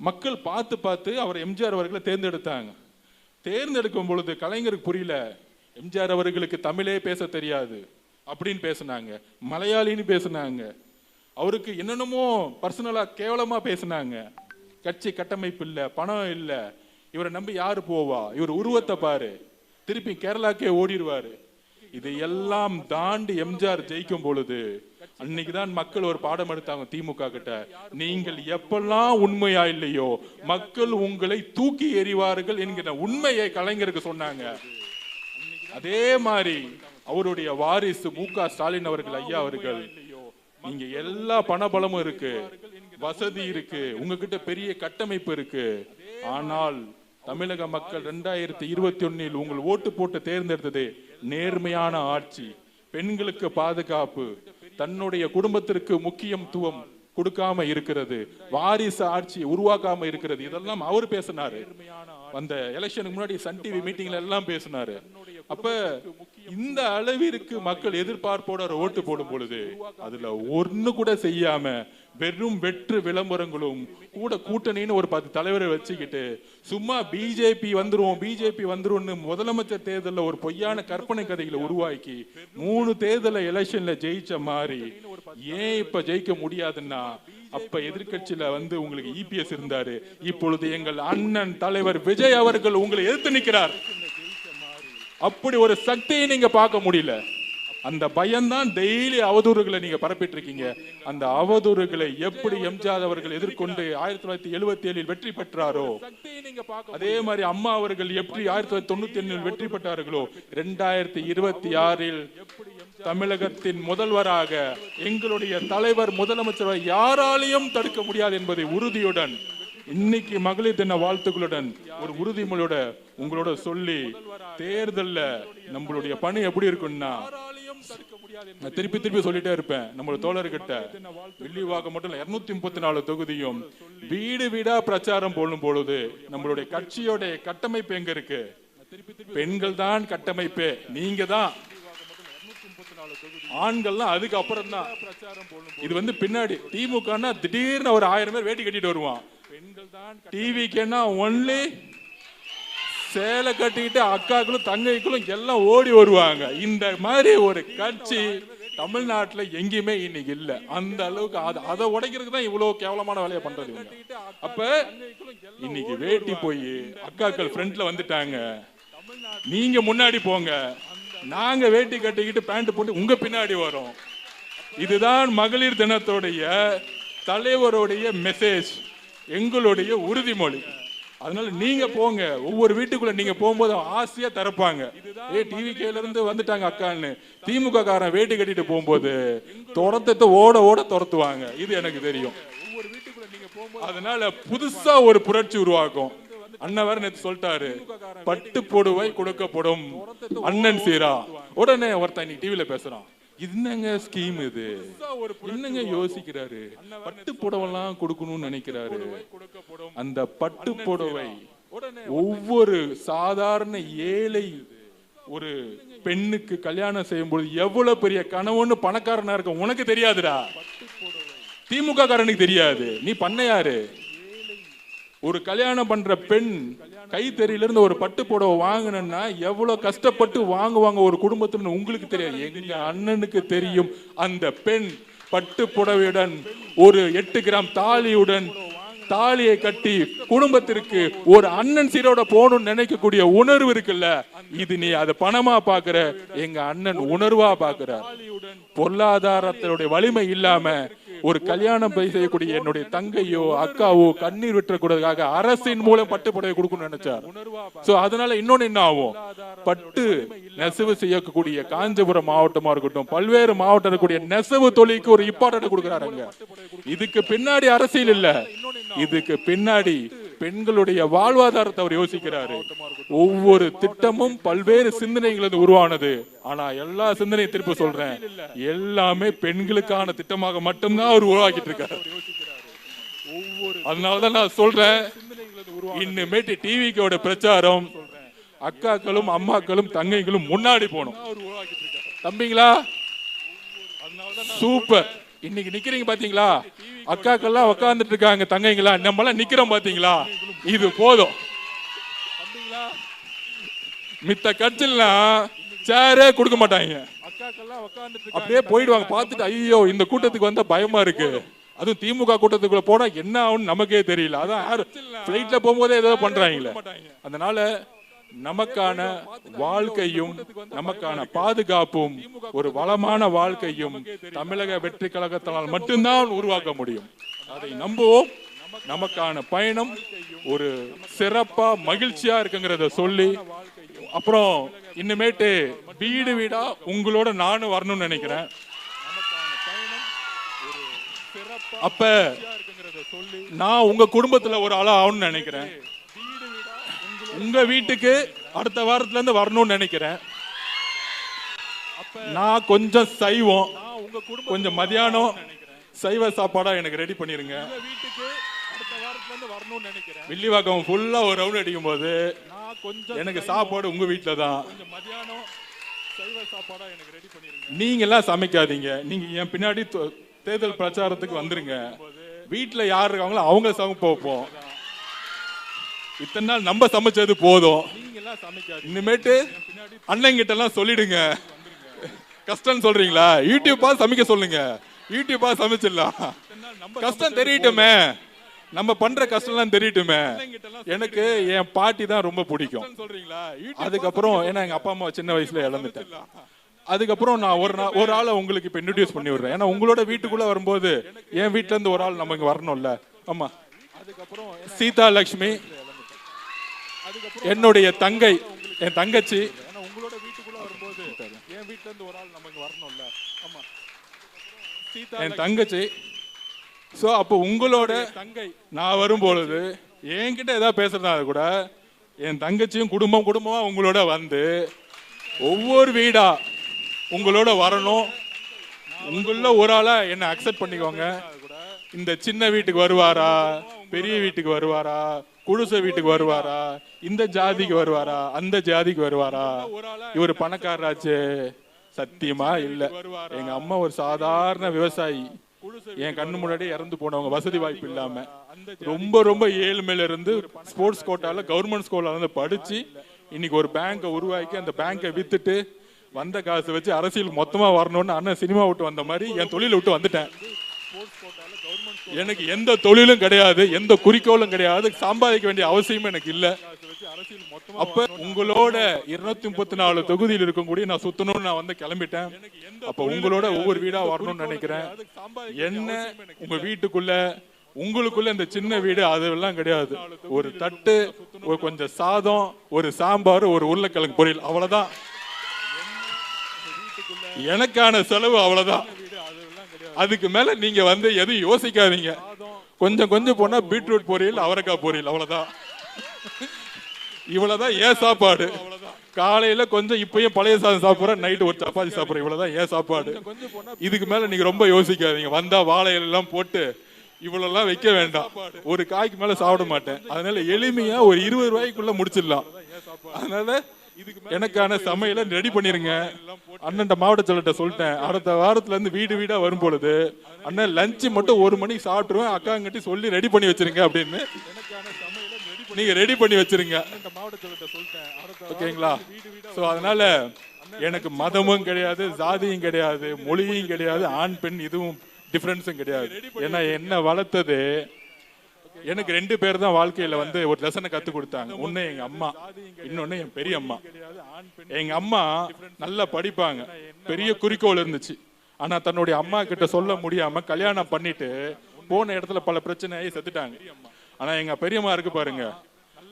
மக்கள் பார்த்து அவர் எம்ஜிஆர் அவர்களை தேர்ந்தெடுத்தாங்க. தேர்ந்தெடுக்கும் பொழுது கலைஞருக்கு புரியல, எம்ஜிஆர் அவர்களுக்கு தமிழே பேச தெரியாது அப்படின்னு பேசினாங்க, மலையாளின்னு பேசினாங்க, அவருக்கு என்னென்னமோ பர்சனலா கேவலமா பேசினாங்க. கட்சி கட்டமைப்பு இல்ல, பணம் இல்ல, இவரை நம்பி யாரு போவா, இவர் உருவத்தை பாரு, திருப்பி கேரளாக்கே ஓடிடுவாரு. இதையெல்லாம் தாண்டி எம்ஜிஆர் ஜெயிக்கும் பொழுது அன்னைக்குதான் மக்கள் ஒரு பாடம் எடுத்தாங்க திமுக கிட்ட. நீங்கள் எப்பெல்லாம் உண்மையா இல்லையோ மக்கள் உங்களை தூக்கி எறிவார்கள் என்கிற உண்மையை கலைஞருக்கு சொன்னாங்க. அதே மாதிரி அவருடைய வாரிசு மு.க. ஸ்டாலின் அவர்கள், ஐயா அவர்கள், நீங்க எல்லா பணபலமும் இருக்கு, வசதி இருக்கு, உங்ககிட்ட பெரிய கட்டமைப்பு இருக்கு. ஆனால் தமிழக மக்கள் 2021 உங்கள் ஓட்டு போட்டு தேர்ந்தெடுத்தது நேர்மையான ஆட்சி, பெண்களுக்கு பாதுகாப்பு, தன்னுடைய குடும்பத்திற்கு முக்கியத்துவம் கொடுக்காம இருக்கிறது, வாரிசு ஆட்சி உருவாக்காம இருக்கிறது. இதெல்லாம் அவர் பேசினாரு. அந்த எலெக்ஷனுக்கு முன்னாடி சன் டிவி மீட்டிங்ல எல்லாம் பேசினாரு. அப்ப இந்த அளவிற்கு மக்கள் எதிர்பார்ப்போட ஓட்டு போடும் பொழுது அதுல ஒண்ணு கூட செய்யாம வெறும் வெற்று விளம்பரங்களும் கூட கூட்டணின்னு ஒரு 10 தலைவரை வச்சுக்கிட்டு சும்மா பிஜேபி வந்துரும் முதலமைச்சர் தேர்தலில் ஒரு பொய்யான கற்பனை கதைகளை உருவாக்கி 3 தேர்தல எலெக்ஷன்ல ஜெயிச்ச மாதிரி ஏன் இப்ப ஜெயிக்க முடியாதுன்னா, அப்ப எதிர்கட்சியில உங்களுக்கு இபிஎஸ் இருந்தாரு, இப்பொழுது எங்கள் அண்ணன் தலைவர் விஜய் அவர்கள் உங்களை எதிர்த்து நிற்கிறார். அப்படி ஒரு சக்தியை நீங்க பார்க்க முடியல. அந்த பயம்தான் டெய்லி அவதூறுகளை நீங்க பரப்பிட்டு இருக்கீங்க. அந்த அவதூறுகளை எப்படி எம்ஜிஆர் அவர்கள் எதிர்கொண்டு 1977 வெற்றி பெற்றாரோ, அதே மாதிரி அம்மா அவர்கள் எப்படி 1991 வெற்றி பெற்றார்களோ, 2026 தமிழகத்தின் முதல்வராக எங்களுடைய தலைவர் முதலமைச்சர் யாராலையும் தடுக்க முடியாது என்பதை உறுதியுடன் இன்னைக்கு மகளிர் தின வாழ்த்துக்களுடன் ஒரு உறுதிமொழியோட உங்களோட சொல்லி தேர்தல்ல நம்மளுடைய பணி எப்படி இருக்குன்னா, நான் திருப்பி சொல்லிட்டே இருப்பேன், நம்மளோட தோழர்கிட்ட வில்லிவாக்கம் மட்டும் இல்ல 234 தொகுதியும் வீடு வீடா பிரச்சாரம் போடும் பொழுது நம்மளுடைய கட்சியோட கட்டமைப்பு எங்க இருக்கு? பெண்கள் தான் கட்டமைப்பு, நீங்க தான், ஆண்கள்லாம் அதுக்கு அப்புறம் தான். இது வந்து பின்னாடி திமுகனா திடீர்னு ஒரு 1000 பேர் வேட்டி கட்டிட்டு வருவான். டிவிக்குன்னா ஒன்லி சேலை கட்டிக்கிட்டு அக்காக்களும் தங்கைகளும் எல்லாம் ஓடி வருவாங்க. இந்த மாதிரி ஒரு கட்சி தமிழ்நாட்டுல எங்கேயுமே இன்னைக்கு இல்ல. அந்த அளவுக்கு அதை உடைக்கிறதுக்கு தான் இவ்வளவு கேவலமான வேலையை பண்றது. அப்ப இன்னைக்கு வேட்டி போய் அக்காக்கள் ஃப்ரண்ட்ல வந்துட்டாங்க, நீங்க முன்னாடி போங்க, நாங்க வேட்டி கட்டிக்கிட்டு பேண்ட் போட்டு உங்க பின்னாடி வரோம். இதுதான் மகளிர் தினத்தோடைய தலைவருடைய மெசேஜ், எங்களுடைய உறுதிமொழி. அதனால நீங்க போங்க, ஒவ்வொரு வீட்டுக்குள்ள நீங்க போகும்போது ஆசையா திறப்பாங்க, டிவி கேல இருந்து வந்துட்டாங்க அக்கான்னு. திமுக காரன் வேட்டி கட்டிட்டு போகும்போது துரத்தத்தை ஓட துரத்துவாங்க, இது எனக்கு தெரியும். அதனால புதுசா ஒரு புரட்சி உருவாக்கும். அண்ணன் வேற நேத்து சொல்லிட்டாரு, பட்டு புடவை கொடுக்கப்படும் அண்ணன் சீரா. உடனே ஒருத்தன் இன்னைக்கு டிவில பேசுறான், என்னங்க ஸ்கீம் இது, என்னங்க யோசிக்கிறாரு, பட்டு புடவெல்லாம் கொடுக்கணும்னு நினைக்கிறாரு. அந்த பட்டு புடவை ஒவ்வொரு சாதாரண ஏழை ஒரு பெண்ணுக்கு கல்யாணம் செய்யும்போது எவ்வளவு பெரிய கனவுன்னு பணக்காரனா இருக்க உனக்கு தெரியாதுடா, திமுக காரனுக்கு தெரியாது. நீ பண்ணையாரு, ஒரு கல்யாணம் பண்ற பெண் கைத்தறியில இருந்து ஒரு பட்டு புடவை வாங்கணும்னா எவ்வளவு கஷ்டப்பட்டு வாங்குவாங்க ஒரு குடும்பத்துல உங்களுக்கு தெரியாது. எங்க அண்ணனுக்கு தெரியும். அந்த பெண் பட்டு புடவையுடன் ஒரு 8 கிராம் தாலியுடன் தாலியை கட்டி குடும்பத்திற்கு ஒரு அண்ணன் சீரோட போகணும்னு நினைக்கக்கூடிய உணர்வு இருக்குல்ல, இது நீ அதை பணமா பாக்குற, எங்க அண்ணன் உணர்வா பாக்குற. பொருளாதாரத்தினுடைய வலிமை இல்லாம ஒரு கல்யாணம் செய்யக்கூடிய என்னுடைய தங்கையோ அக்காவோ கண்ணீர் விட்டுறக்கூடாதுக்காக அரசின் மூலம் பட்டு புடவை கொடுக்கணும்னு நினைச்சார். சோ அதனால இன்னொன்னு என்ன ஆகும், பட்டு நெசவு செய்யக்கூடிய காஞ்சிபுரம் மாவட்டமா இருக்கட்டும், பல்வேறு மாவட்டம் இருக்கக்கூடிய நெசவு தொழிலுக்கு ஒரு இம்பார்ட்டன்ட் கொடுக்கிறாங்க. இதுக்கு பின்னாடி அரசியல் இல்ல, இதுக்கு பின்னாடி பெண்களுடைய வாழ்வாதாரத்தை அவர் யோசிக்கிறாரு. ஒவ்வொரு திட்டமும் பல்வேறு சிந்தனைகள் உருவானது. ஆனா எல்லா சிந்தனையும் திருப்பி சொல்றேன், எல்லாமே பெண்களுக்கான திட்டமாக மட்டும்தான் அவர் உருவாக்கிட்டு இருக்காரு. அதனாலதான் நான் சொல்றேன், இன்னுமேட்டு டிவிக்கோட பிரச்சாரம் அக்காக்களும் அம்மாக்களும் தங்கைகளும் முன்னாடி போகணும். தம்பிங்களா சூப்பர், இன்னைக்கு நிக்கிறீங்க பாத்தீங்களா, அக்காக்கெல்லாம் உட்கார்ந்துட்டு இருக்காங்க, தங்கைங்களா நம்ம எல்லாம் நிக்கிறோம் பாத்தீங்களா, இது போதும். மித்த கட்சிலாம் சேரே கொடுக்க மாட்டாங்க, அப்படியே போயிடுவாங்க. பார்த்துட்டு ஐயோ இந்த கூட்டத்துக்கு வந்தா பயமா இருக்கு, அதுவும் திமுக கூட்டத்துக்குள்ள போனா என்ன ஆகும் நமக்கே தெரியல, அதான் பிளைட்ல போகும்போதே ஏதோ பண்றாங்களே. அதனால நமக்கான வாழ்க்கையும் நமக்கான பாதுகாப்பும் ஒரு வளமான வாழ்க்கையும் தமிழக வெற்றி கழகத்தினால் மட்டும்தான் உருவாக்க முடியும். அதை நம்புவோம். நமக்கான பயணம் ஒரு சிறப்பா மகிழ்ச்சியா இருக்குங்கிறத சொல்லி, அப்புறம் இன்னுமேட்டு வீடு வீடா உங்களோட நானும் வரணும்னு நினைக்கிறேன். அப்ப நான் உங்க குடும்பத்துல ஒரு ஆளா ஆகணும்னு நினைக்கிறேன். உங்க வீட்டுக்கு அடுத்த வாரத்துல இருந்து வரணும்னு நினைக்கிறேன். நான் கொஞ்சம் சைவம், கொஞ்சம் மதியானம் சைவ சாப்பாடா எனக்கு ரெடி பண்ணிருங்க. வில்லிவாக்கம் ஃபுல்லா ஒரு ரவுண்ட் அடிக்கும் போது எனக்கு சாப்பாடு உங்க வீட்டுல தான். நீங்க எல்லாம் சமைக்காதீங்க, நீங்க என் பின்னாடி தேர்தல் பிரச்சாரத்துக்கு வந்துருங்க. வீட்டுல யார் இருக்காங்களோ அவங்க சமைப்ப வைப்போம். இத்தனை நாள் நம்ம சமைச்சது போதும், இனிமேட்டு அண்ணங்கிட்ட எல்லாம் சொல்லிடுங்க. கஷ்டம் சொல்றீங்களா, யூடியூப் பார்த்து சமைக்க சொல்லுங்க, யூடியூப் பார்த்து சமைச்சிடலாம். கஷ்டம் தெரியட்டுமே, நம்ம பண்ற கஷ்டம் தெரியட்டுமே. எனக்கு என் பாட்டி தான் ரொம்ப பிடிக்கும். அதுக்கப்புறம் ஏன்னா எங்க அப்பா அம்மா சின்ன வயசுல இழந்துட்டேன். அதுக்கப்புறம் நான் ஒரு ஆளை உங்களுக்கு இப்ப இன்ட்ரோடியூஸ் பண்ணி விடுறேன். ஏன்னா உங்களோட வீட்டுக்குள்ள வரும்போது என் வீட்டுல இருந்து ஒரு ஆள் நம்ம இங்க வரணும்ல. ஆமா, சீதா லட்சுமி என்னுடைய தங்கை, என் தங்கச்சி. உங்களோட வீட்டுக்குள்ள வரும்போது என் வீட்டுல இருந்து ஒரு ஆள் நமக்கு வரணும்ல. ஆமா, என் தங்கச்சி ஸோ அப்போ உங்களோட தங்கை நான் வரும்பொழுது என்கிட்ட ஏதாவது பேசுறதா கூட என் தங்கச்சியும் குடும்பமா உங்களோட வந்து ஒவ்வொரு வீடா உங்களோட வரணும். உங்கள ஒரு ஆளா என்ன அக்செப்ட் பண்ணிக்கோங்க. இந்த சின்ன வீட்டுக்கு வருவாரா, பெரிய வீட்டுக்கு வருவாரா, குடிசை வீட்டுக்கு வருவாரா, இந்த ஜாதிக்கு வருவாரா, அந்த ஜாதிக்கு வருவாரா, இவர் பணக்காரராச்சு? சத்தியமா இல்ல. எங்க அம்மா ஒரு சாதாரண விவசாயி, என் கண்ணு முன்னாடி இறந்து போனவங்க, வசதி வாய்ப்பு இல்லாம ரொம்ப ரொம்ப ஏழ்மையில இருந்து ஸ்போர்ட்ஸ் கோட்டால கவர்மெண்ட் ஸ்கூல்ல வந்து படிச்சு இன்னைக்கு ஒரு பேங்கை உருவாக்கி அந்த பேங்கை வித்துட்டு வந்த காசு வச்சு அரசியல் மொத்தமா வரணும்னு அண்ணன் சினிமா விட்டு வந்த மாதிரி என் தொழிலை விட்டு வந்துட்டேன். எனக்கு எந்த தொழிலும் கிடையாது, எந்த குறிக்கோளும் கிடையாது, சம்பாதிக்க வேண்டிய அவசியமும் எனக்கு இல்ல. அப்ப உங்களோட 234 தொகுதியில் இருக்கக்கூடிய நான் சுத்தணும்னு நான் வந்து கிளம்பிட்டேன். அப்ப உங்களோட ஒவ்வொரு வீடா வரணும்னு நினைக்கிறேன். என்ன உங்க வீட்டுக்குள்ள உங்களுக்குள்ள இந்த சின்ன வீடு அதெல்லாம் கிடையாது. ஒரு தட்டு, ஒரு கொஞ்சம் சாதம், ஒரு சாம்பார், ஒரு உருளைக்கிழங்கு பொரியல், அவ்வளவுதான் எனக்கான செலவு, அவ்வளவுதான். அதுக்கு மேல நீங்க வந்து எதுவும் யோசிக்காதீங்க. கொஞ்சம் கொஞ்சம் போனா பீட்ரூட் பொரியல், அவரைக்காய் பொரியல், அவ்வளவுதான். இவ்வளவுதான் ஏன் சாப்பாடு. காலையில கொஞ்சம் இப்பயும் பழைய சாதம் சாப்பிடுறேன், நைட்டு ஒரு சப்பாத்தி சாப்பிடுறேன், இவ்வளவுதான் ஏன் சாப்பாடு. இதுக்கு மேல நீங்க ரொம்ப யோசிக்காதீங்க. வந்தா வாழை எல்லாம் போட்டு இவ்வளவு வைக்க வேண்டாம். ஒரு காய்க்கு மேல சாப்பிட மாட்டேன். அதனால எளிமையா ஒரு 20 ரூபாய்க்குள்ள முடிச்சிடலாம். அதனால எனக்கான சமையலை ரெடி பண்ணிருங்க. அண்ணன் மாவட்ட செயலர்கிட்ட சொல்லிட்டேன், அடுத்த வாரத்துல இருந்து வீடு வீடா வரும் பொழுது அண்ணன் லஞ்ச் மட்டும் 1 மணிக்கு சாப்பிட்டுருவேன், அக்காங்கிட்ட சொல்லி ரெடி பண்ணி வச்சிருங்க அப்படின்னு. நீங்க ரெடி பண்ணி வச்சிருங்க, ஓகேங்களா? சோ அதனால எனக்கு மதமும் கிடையாது, ஜாதியும் கிடையாது, மொழியும் கிடையாது, ஆண் பெண் இதுவும் டிஃபரன்ஸும் கிடையாது. ஏன்னா என்ன வளர்த்தது எனக்கு 2 பேர் தான் வாழ்க்கையில வந்து ஒரு லெசனை கத்து கொடுத்தாங்க. ஒண்ணு எங்க அம்மா, இன்னொன்னு என் பெரிய அம்மா. எங்க அம்மா நல்லா படிப்பாங்க, பெரிய குறிக்கோள் இருந்துச்சு. ஆனா தன்னுடைய அம்மா கிட்ட சொல்ல முடியாம கல்யாணம் பண்ணிட்டு போன இடத்துல பல பிரச்சனையாகி செத்துட்டாங்க. ஆனா எங்க பெரியம்மா இருக்கு பாருங்க,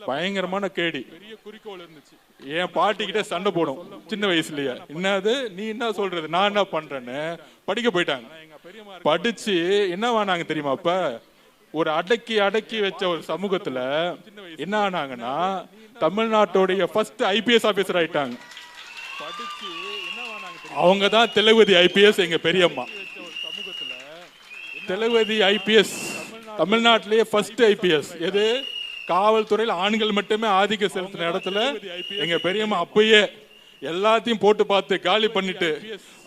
பயங்கரமான கேடி, பெரிய குறிக்கோள் இருந்துச்சு. என் பாட்டி கிட்ட சண்டை போடும் சின்ன வயசுலயே. என்னது நீ என்ன சொல்றது, நான் என்ன பண்றேன்னு படிக்க போயிட்டாங்க. படிச்சு என்ன ஆனாங்க தெரியுமா? அப்ப ஒரு அடக்கி அடக்கி வச்ச ஒரு சமூகத்துல என்ன ஆனாங்கன்னா தமிழ்நாட்டுடைய ஃபர்ஸ்ட் ஐபிஎஸ் ஆபீசர் ஆயிட்டாங்க. அவங்க தான் திலகவதி ஐபிஎஸ். எங்க பெரியம்மா திலகவதி ஐபிஎஸ், தமிழ்நாட்டிலேயே ஃபர்ஸ்ட் ஐபிஎஸ். எது? காவல்துறையில் ஆண்கள் மட்டுமே ஆதிக்கம் செலுத்தின இடத்துல எங்க பெரியம்மா அப்பயே எல்லாத்தையும் போட்டு பார்த்து காலி பண்ணிட்டு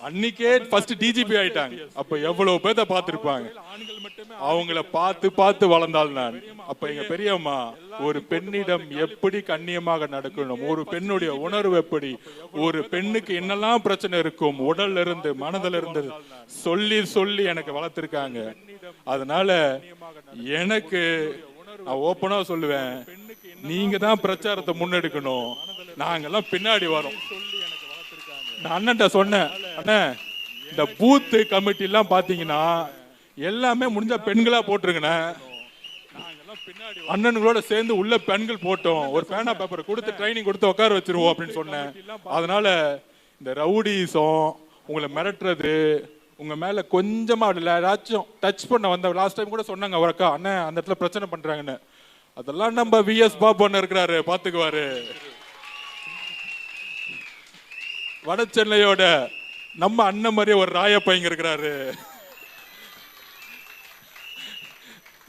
அன்னைக்கே ஃபர்ஸ்ட் டிஜிபி ஆயிட்டாங்க. அப்ப எவ்வளவு பேர்த்த பார்த்திருப்பாங்க. அவங்கள பார்த்து பார்த்து வளர்ந்தாள் நான். அப்ப எங்க பெரியம்மா ஒரு பெண்ணிடம் எப்படி கண்ணியமாக நடக்கணும், ஒரு பெண்ணுடைய உணர்வு எப்படி, ஒரு பெண்ணுக்கு என்னெல்லாம் பிரச்சனை இருக்கும் உடல்ல இருந்து மனதில இருந்து சொல்லி சொல்லி எனக்கு வளர்த்திருக்காங்க. அதனால எனக்கு நான் ஓப்பனா சொல்லுவேன், நீங்க தான் பிரச்சாரத்தை முன்னெடுக்கணும், நாங்கெல்லாம் பின்னாடி வரோம். நான் அண்ணன்ட்ட சொன்னேன், அண்ணன் இந்த பூத்து கமிட்டி எல்லாம் பாத்தீங்கன்னா எல்லாமே முடிஞ்ச பெண்களா போட்டுருங்கண்ணே. அண்ணன்களோட சேர்ந்து உள்ள பெண்கள் போட்டோம், ஒரு பேனா பேப்பரை கொடுத்து ட்ரைனிங் கொடுத்து உட்கார வச்சிருவோம் அப்படின்னு சொன்னேன். அதனால இந்த ரவுடிசம், உங்களை மிரட்டுறது, உங்க மேல கொஞ்சமா ஏதாச்சும் டச் பண்ண வந்த லாஸ்ட் டைம் கூட சொன்னாங்க அவர் அக்கா, அண்ணன் அந்த இடத்துல பிரச்சனை பண்றாங்கன்னு. அதெல்லாம் நம்ம விஎஸ் பாபு அண்ணன் இருக்கிறாரு, பாத்துக்குவாரு. வட சென்னையோட நம்ம அண்ணன் மாதிரியே ஒரு ராயப்பையங்க இருக்கிறாரு.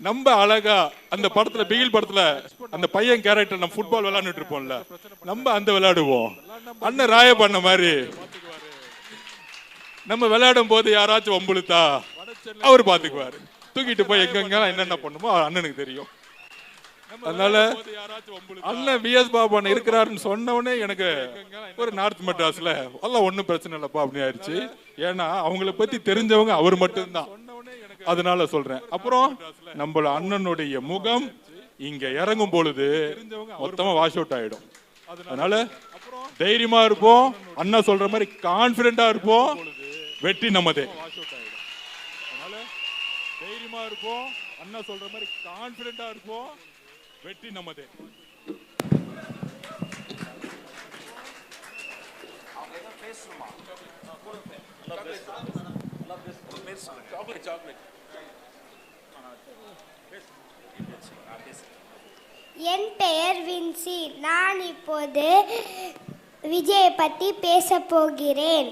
நம்ம அழகா அந்த படத்துல பிகில் படத்துல அந்த பையன் கேரக்டர் நம்ம ஃபுட்பால் விளையாண்டுட்டு இருப்போம்ல, நம்ம அந்த விளையாடுவோம். அண்ணன் ராயப்பண்ண மாதிரி நம்ம விளையாடும் போது யாராச்சும் வம்புழுத்தா அவர் பாத்துக்குவாரு. தூக்கிட்டு போய் எங்க என்னென்ன பண்ணுமோ அண்ணனுக்கு தெரியும். அதனால அண்ணன் விஎஸ் பாபு அண்ணன் இருக்கிறாருன்னு சொன்ன உடனே எனக்கு ஒரு நார்த் மெட்ராஸ்ல எல்லாம் ஒன்னும் பிரச்சனை இல்லப்பா அப்படின்னு ஆயிடுச்சு. ஏன்னா அவங்களை பத்தி தெரிஞ்சவங்க அவர் மட்டும்தான், அதனால சொல்றேன். அப்புறம் நம்ம அண்ணனுடைய முகம் இங்க இறங்கும் பொழுது மொத்தமா வாஷ் அவுட் ஆயிடும். அதனால தைரியமா இருப்போம், அண்ணா சொல்ற மாதிரி கான்பிடண்டா இருப்போம், வெற்றி நமதே. தைரியமா இருப்போம், அண்ணா சொல்ற மாதிரி கான்பிடண்டா இருப்போம், வெற்றி நமதே. என் பெயர் வின்சி. நான் இப்போது விஜயை பற்றி பேச போகிறேன்.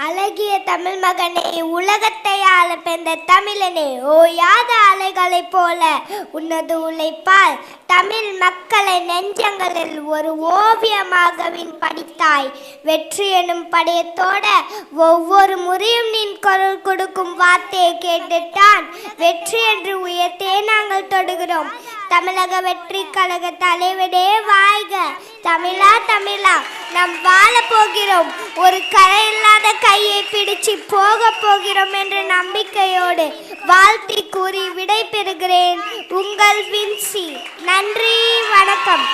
அழகிய தமிழ் மகனே, உலகத்தை ஆள பெந்த தமிழனே, ஓயாத அலைகளைப் போல உன்னது உழைப்பால் தமிழ் மக்களை நெஞ்சங்களில் ஒரு ஓவியமாகவின் படித்தாய். வெற்றி எனும் படையத்தோட ஒவ்வொரு முறையும் நீ குரல் கொடுக்கும் வார்த்தையை கேட்டுத்தான் வெற்றி என்று உயர்த்தே நாங்கள் தொடுகிறோம். தமிழக வெற்றி கழக தலைவரே வாழ்க. தமிழா தமிழா நாம் வாழ போகிறோம், ஒரு கரையில்லாத கையை பிடிச்சு போக போகிறோம் என்ற நம்பிக்கையோடு வாழ்த்தி கூறி விடை பெறுகிறேன். உங்கள் வின்சி. நன்றி, வணக்கம்.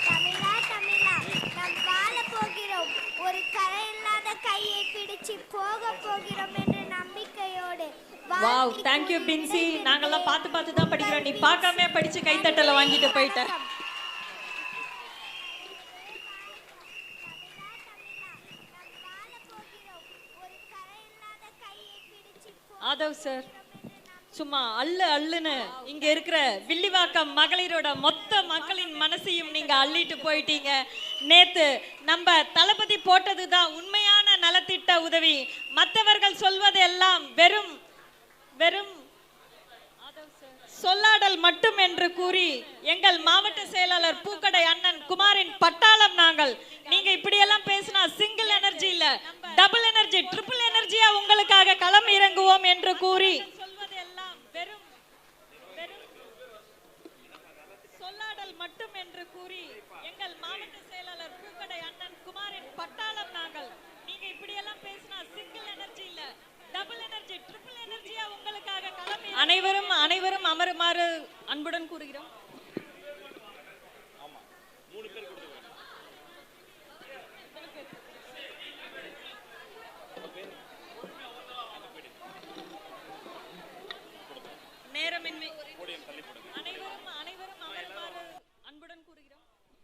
தமிழா தமிழா நாம் வாழ போகிறோம், ஒரு கரையில்லாத கையை பிடிச்சு போக போகிறோம் என்ற நம்பிக்கையோடு. Wow, thank you பின்சி. நாங்கெல்லாம் பார்த்து தான் படிக்கிறோம், நீ பார்க்காம படிச்சு கைத்தட்டல வாங்கிட்டு போயிட்ட. ஆதவ் சார் சும்மா அள்ளுன்னு இங்க இருக்கிற வில்லிவாக்கம் மகளிரோட மொத்த மக்களின் மனசையும் நீங்க அள்ளிட்டு போயிட்டீங்க. நேத்து நம்ம தளபதி போட்டதுதான் உண்மையான நலத்திட்ட உதவி. மற்றவர்கள் சொல்வது எல்லாம் வெறும் சொல்லாடல் மட்டும் என்று கூறி எங்கள் மாவட்ட செயலாளர் பூக்கடை அண்ணன் குமாரின் பட்டாளம் நாங்கள். நீங்க இப்படியெல்லாம் பேசினா சிங்கிள் எனர்ஜி இல்ல, டபுள் எனர்ஜி, ட்ரிபிள் எனர்ஜியா உங்களுக்காக களம் இறங்குவோம் என்று கூறி சொல்வது எல்லாம் வெறும் சொல்லாடல் மட்டும் என்று கூறி எங்கள் மாவட்ட செயலாளர் பூக்கடை அண்ணன் குமாரின் பட்டாளம் நாங்கள். நீங்க இப்படியெல்லாம் பேசினா சிங்கிள் எனர்ஜி இல்ல, டபுள் எனர்ஜி, ட்ரிபிள் எனர்ஜியா உங்களுக்காக களம். அனைவரும் அமருமாறு அன்புடன் கூறுகிறோம்.